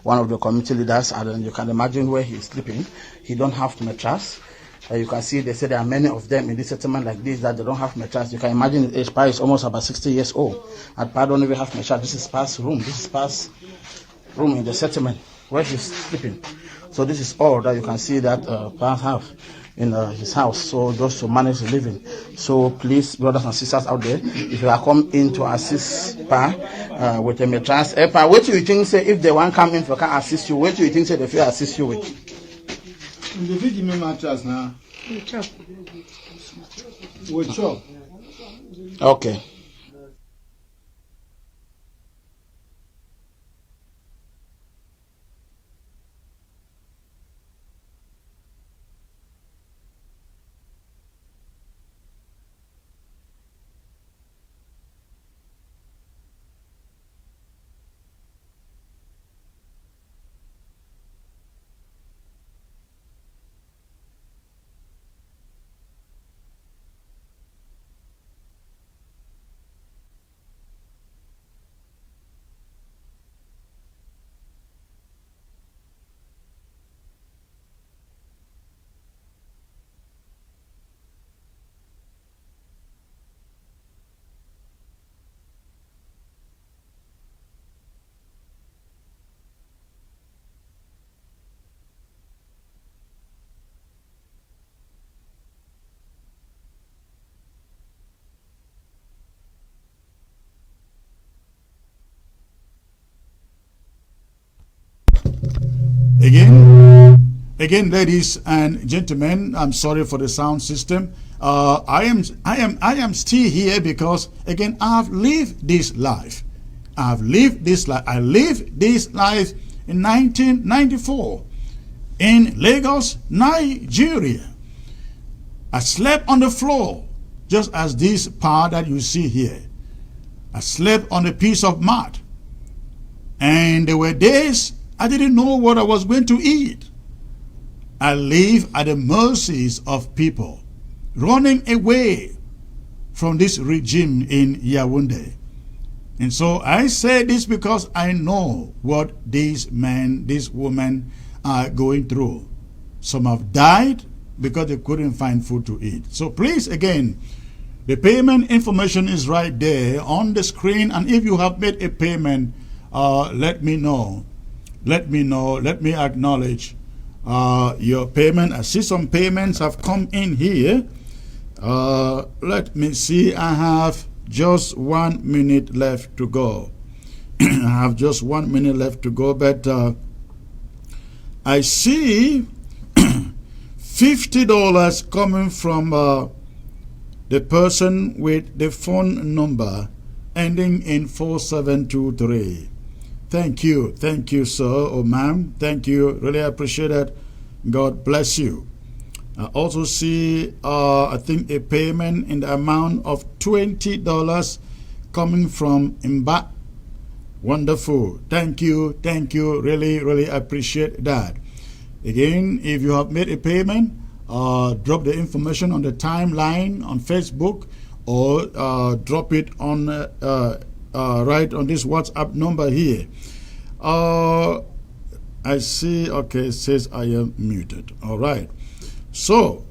one of the community leaders, and you can imagine where he's sleeping. He don't have mattress. You can see they say there are many of them in this settlement like this that they don't have mattress. You can imagine his age. Pa is almost about 60 years old, and Pa don't even have mattress. This is Pa's room. This is Pa's room in the settlement where he's sleeping. So this is all that you can see that Pa have in his house. So just to manage the living. So please, brothers and sisters out there, if you are come in to assist Pa with a mattress, Pa, what do you think? Say if they want come in to can assist you, what do you think? Say they will assist you with? The give me mattress now. We chop. Okay. Again, ladies and gentlemen, I'm sorry for the sound system. I am still here because, again, I've lived this life. I lived this life in 1994 in Lagos, Nigeria. I slept on the floor, just as this part that you see here. I slept on a piece of mat. And there were days I didn't know what I was going to eat. I live at the mercies of people, running away from this regime in Yaoundé. And so I say this because I know what these men, these women are going through. Some have died because they couldn't find food to eat. So please, again, the payment information is right there on the screen. And if you have made a payment, let me know. Let me know. Let me acknowledge your payment. I see some payments have come in here. Let me see. I have just 1 minute left to go. I have just 1 minute left to go, but I see $50 coming from the person with the phone number ending in 4723. Thank you, sir or ma'am. Thank you. Really appreciate it. God bless you. I also see, I think, a payment in the amount of $20 coming from Imba. Wonderful. Thank you. Really appreciate that. Again, if you have made a payment, drop the information on the timeline on Facebook, or drop it on right on this WhatsApp number here. I see. Okay, it says I am muted. All right. So,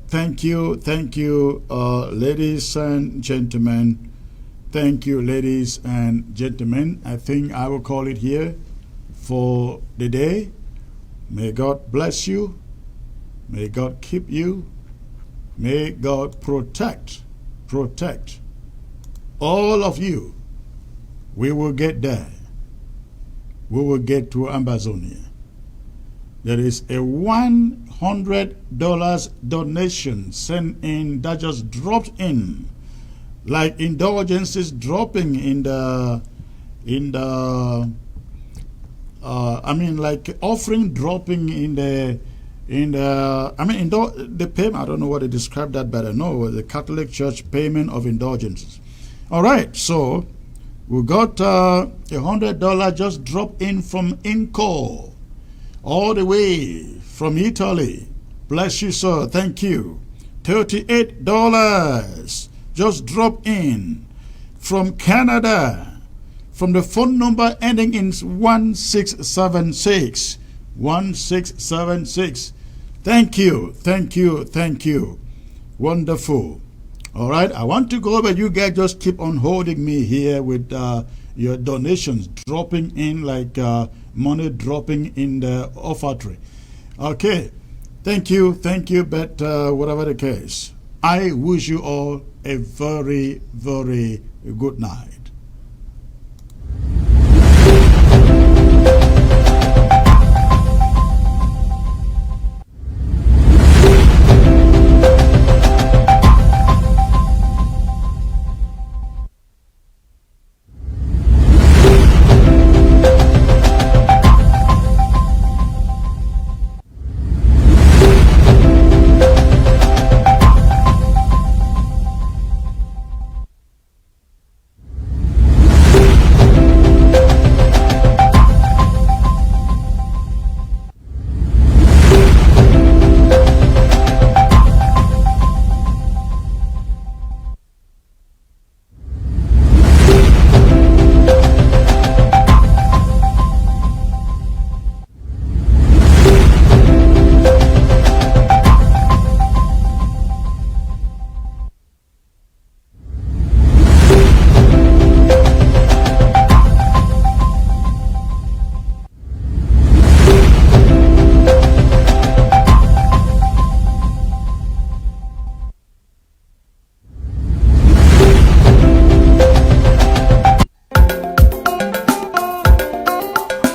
thank you, ladies and gentlemen. Thank you, ladies and gentlemen. I think I will call it here for the day. May God bless you. May God keep you. May God protect all of you. We will get there. We will get to Ambazonia. There is a $100 donation sent in that just dropped in, like indulgences dropping in the like offering dropping in the payment. I don't know what to describe that better. No, the Catholic Church payment of indulgences. All right, so we got $100 just dropped in from Inco, all the way from Italy. Bless you, sir. Thank you. $38 just dropped in from Canada, from the phone number ending in 1676. 1676. Thank you. Wonderful. All right, I want to go, but you guys just keep on holding me here with your donations dropping in, like money dropping in the offertory. Okay, thank you, but whatever the case, I wish you all a very, very good night.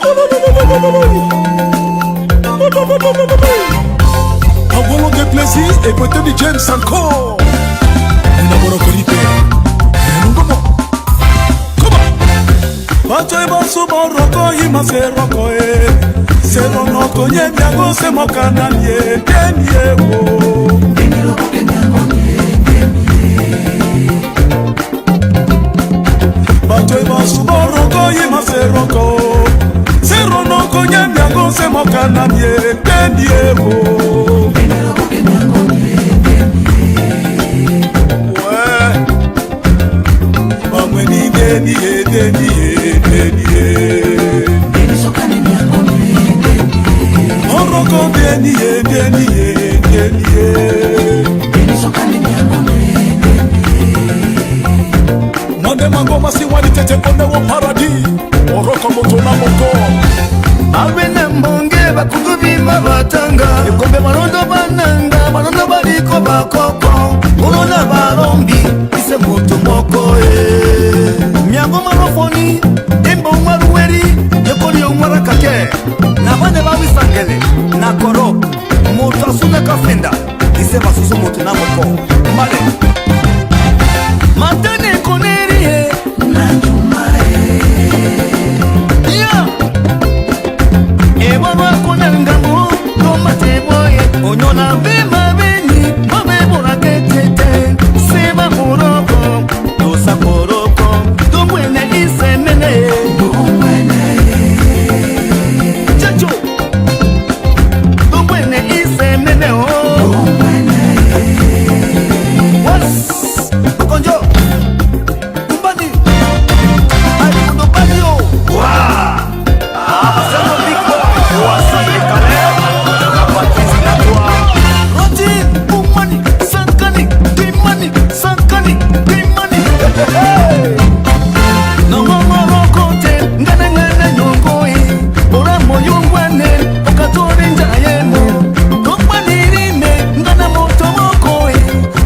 No, no, no, no, no, no, no. Pointe di James Sanko Inaboro Koripe Nungomo Come on Bacho iba subo roko ima se roko Se rono konye miago se mokana nye Denye wo Denye roko kenyango nye Bacho iba subo roko ima se roko Se rono konye miago se mokana nye Denye wo Denye roko kenyango nye Mamweni denye denye denye sokane miango Oroko denye denye denye sokane miango Mande mango masi wani tete kone wo paradi Oroko moto na moko Alwene mbonge bakugubi mabatanga Ikombe marondo bananga Marondo bariko bakoko Unola barombi Ise moto moko Miango marofoni Imbo umaruweri Yekori umara kake Na bane bawi sangele Na koro Moto asune kafenda Ise basusu moto na moko Mbale Matane koneri Nanjumae Yeah Ewa wakuna ngambu Toma teboye Onyona bema beni Mame mura ketete Seba uroko Dosa koroko Dumwene ise mene Dumwene Chacho Dumwene ise mene oh Dumwene Was Okonjo Kumbani Alikundo badio Waa Sebo big boy Wasale kale Kapatisi na kwa Roti Umani Sankani Dimani Sankani Dimani Hey No mama kote Ngana ngana nyongoi Ora moyungwane Okatori njayemo Kompani rime Ngana moto mokoi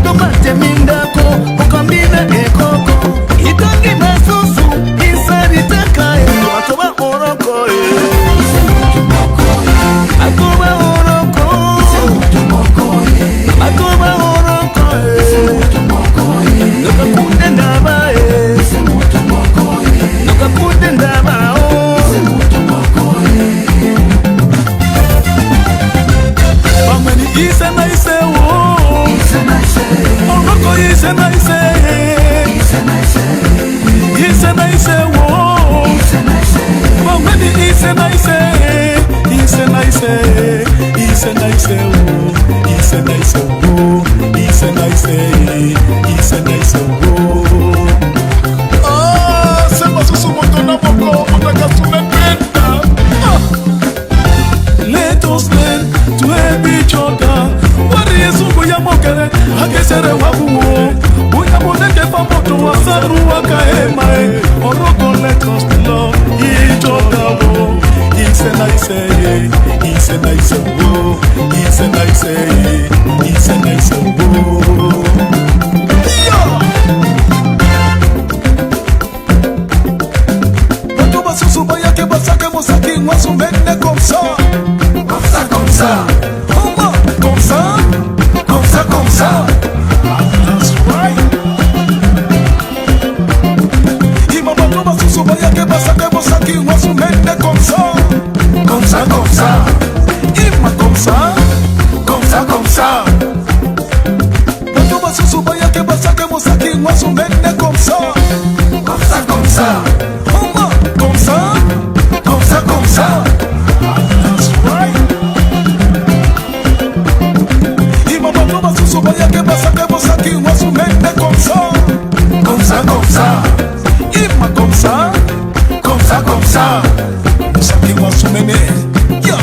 Tomate mindako Okambina ekoko Itangi masusu Isari takae Atoba orokoi Akoba oroko Akoba oroko Nuka kunde ndabae Nuka kunde ndabao Bangmeni ise na ise wo Oroko ise na ise Ise na ise wo Bangmeni ise na ise Ise na ise Ise na ise wo Ise na ise wo Ise na ise Ise na ise wo Ah, sema susu moto na moko Motaka sume penda Let us learn to help each other Wari yesu kuya mokere Hakesere wabuo Uya moneke fa moto wasaru waka emae Oroko let us love each other wo Ise na ise Ise na ise wo Ise na ise Ise na ise wo Batoba susuba yake basake mosaki Mwasumene comme ça Comme ça, comme ça Comme ça Comme ça, comme ça That's right Ima batoba susuba yake basake mosaki Mwasumene comme ça Comme ça, comme ça Ima comme ça Comme ça, comme ça Batoba susuba yake basake mosaki Mwasumene comme ça Comme ça, comme ça Comme ça Comme ça, comme ça That's right Ima batoba susuba yake basake mosaki Mwasumene comme ça Comme ça, comme ça Ima comme ça Comme ça, comme ça Mosaki Mwasumene Yeah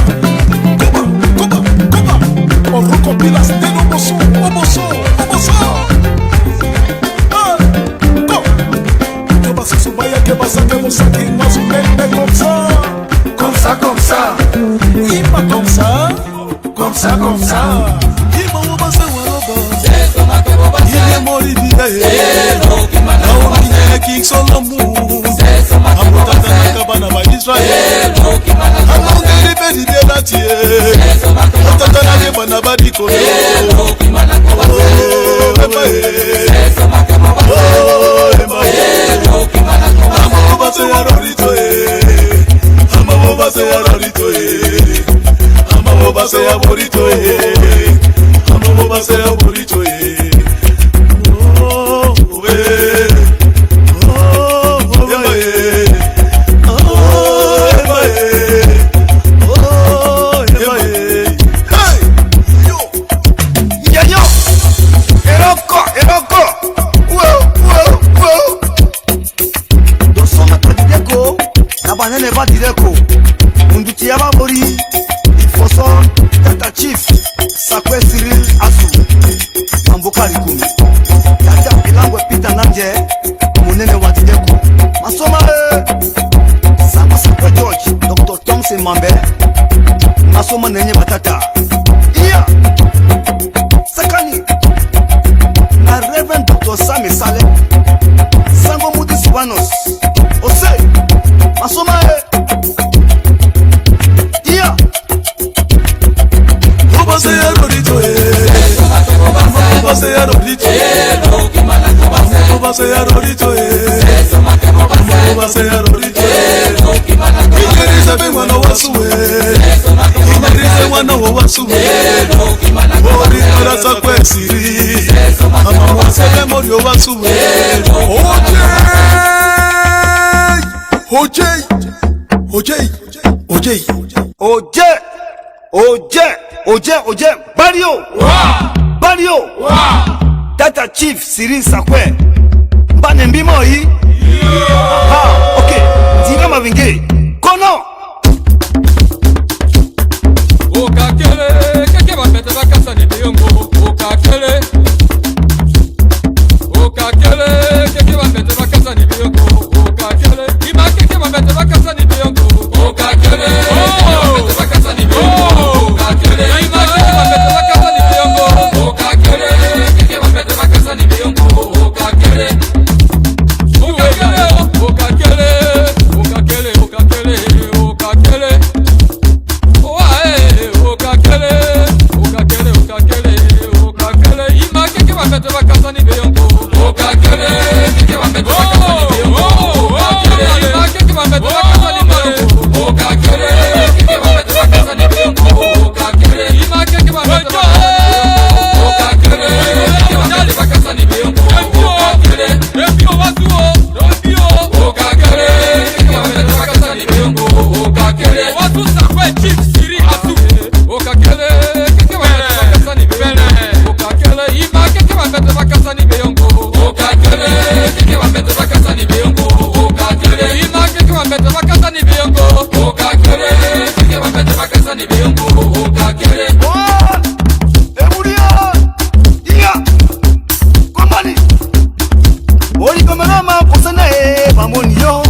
Kuba Oroko pilas teno boso Oboso Go Yoba susuba yake basake mosaki Mwasumene comme ça Comme ça, comme ça Ima comme ça Comme ça, comme ça Ima wabase waroba Ile mori bidaye Na wakine king Solomon Amutata nakabana ba Israel Amungeri bedi de latie Atata nake bana ba dikolo base ya rorito Amamo base ya borito Amamo base ya borito Oh, Banane va direko Munduti yaba bori Ifoso Tata Chief Sakwe Cyril Asu Mamboka Rikumi Tata Bilangwe Peter Namje Munene wa direko Masoma Sama Sakwe George Dr. Thompson Mambe Masoma Nenye Matata Iya Sakani Na Reverend Dr. Sami Saleh Sango Mudi Subanos Ose Masoma Iya Obase ya rorito Obase ya rorito Obase ya rorito Obase ya rorito Ingerize bengwana wasuwe Ingerize wana wasuwe Ori karasa kwesiri Ama wasele morio wasuwe Oje Bario Tata Chief Cyril Sakwe Mbane mbimo hii okay Zinga mavinge Kono Okakele Keke bapete bakasa ni biyongo Okakele Keke bapete bakasa ni biyongo Okakele Ima keke bapete bakasa ni biyongo Okakele bapete bakasa ni biyongo Okakele Ima keke bapete bakasa ni biyongo Okakele Keke bapete bakasa ni biyongo Okakele Ima keke bapete bakasa ni biyongo Okakele Keke bapete bakasa ni biyongo Ima keke bapete bakasa ni biyongo Okakele Keke bapete bakasa ni biyongo Okakele Ima keke bapete bakasa ni biyongo Okakele Keke bapete bakasa ni biyongo Okakele Epio watuo Epio Okakele Keke bapete bakasa ni biyongo Okakele Watu Sakwe Chief Cyril Asu Okakele Keke bapete bakasa ni biyongo Okakele Ima keke bapete bakasa ni biyongo Okakele Keke bapete bakasa ni biyongo Okakele Ima keke bapete bakasa ni biyongo Okakele Keke bapete bakasa ni biyongo Okakele Eburia Iya Komani Oli komeroma kusana mamoni yo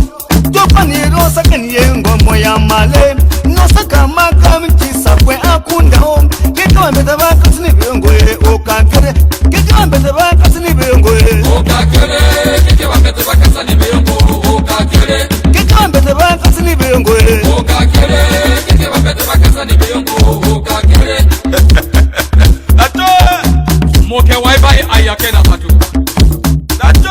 Topani rosa kenye ngomo ya male Nosaka makami Sakwe akunda home Keke bapete bakasa ni biyongo Okakele Keke bapete bakasa ni biyongo Okakele Keke bapete bakasa ni biyongo Okakele Keke bapete bakasa ni biyongo Okakele Keke bapete bakasa ni biyongo Okakele Dato Moke waibai ayake na patu Dato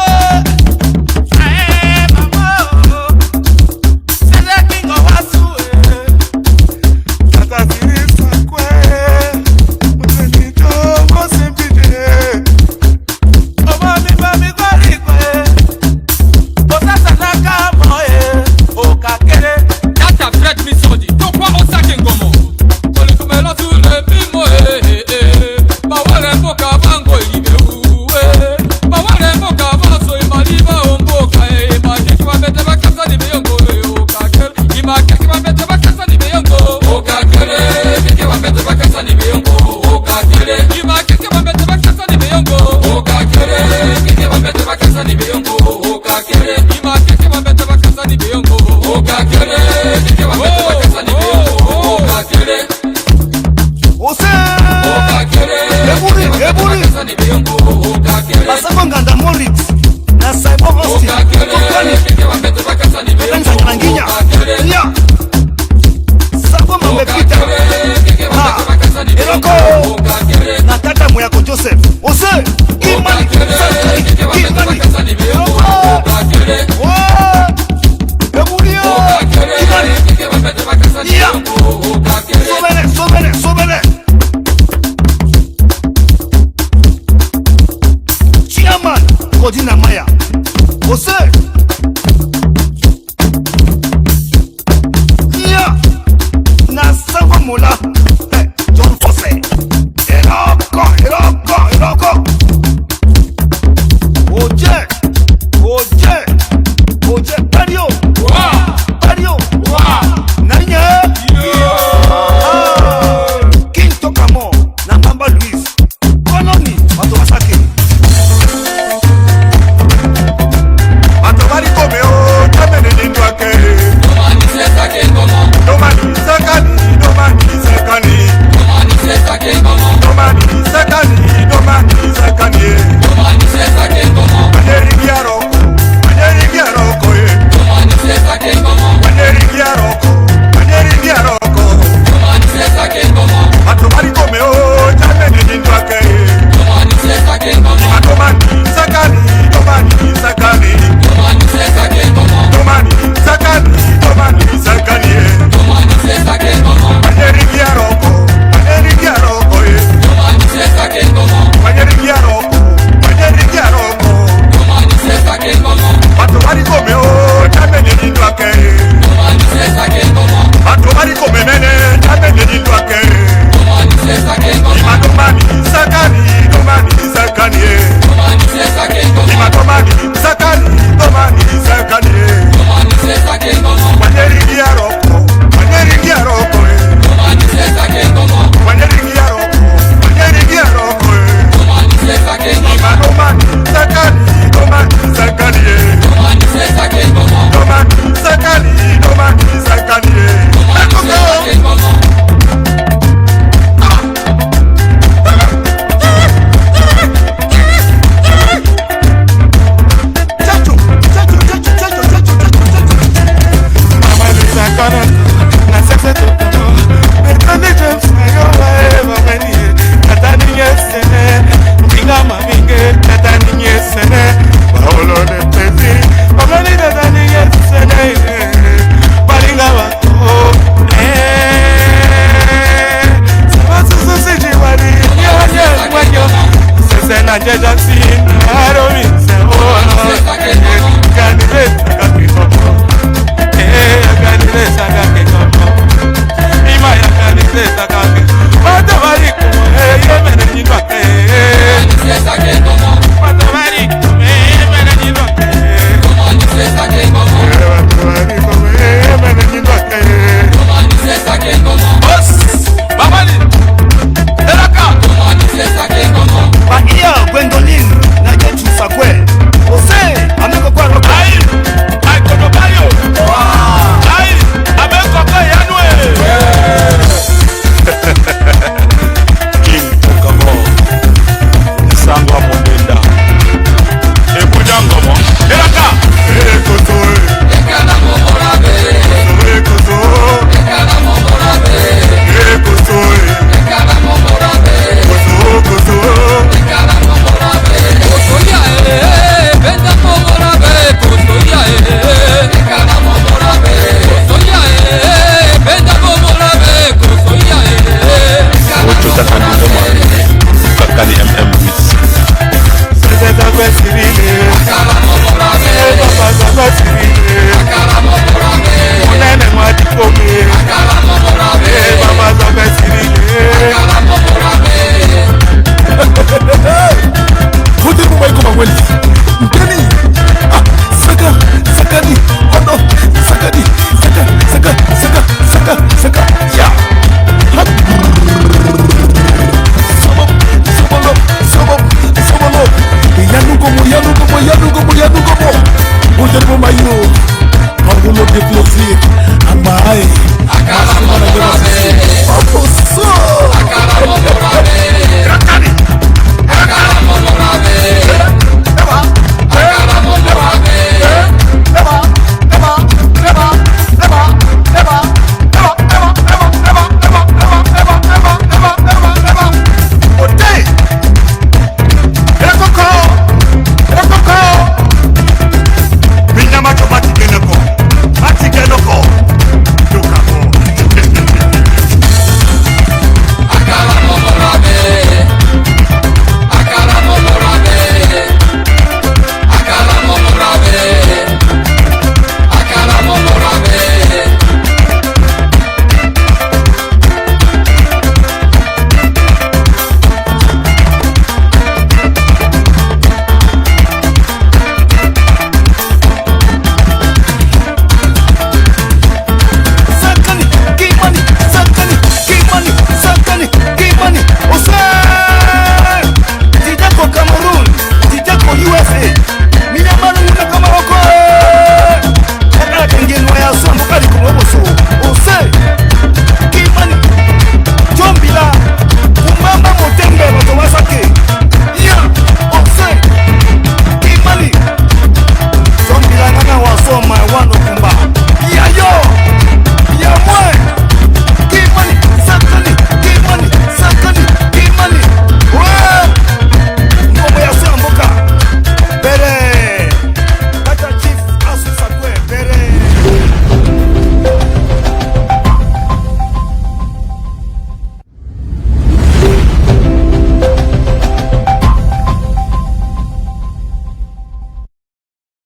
Sakana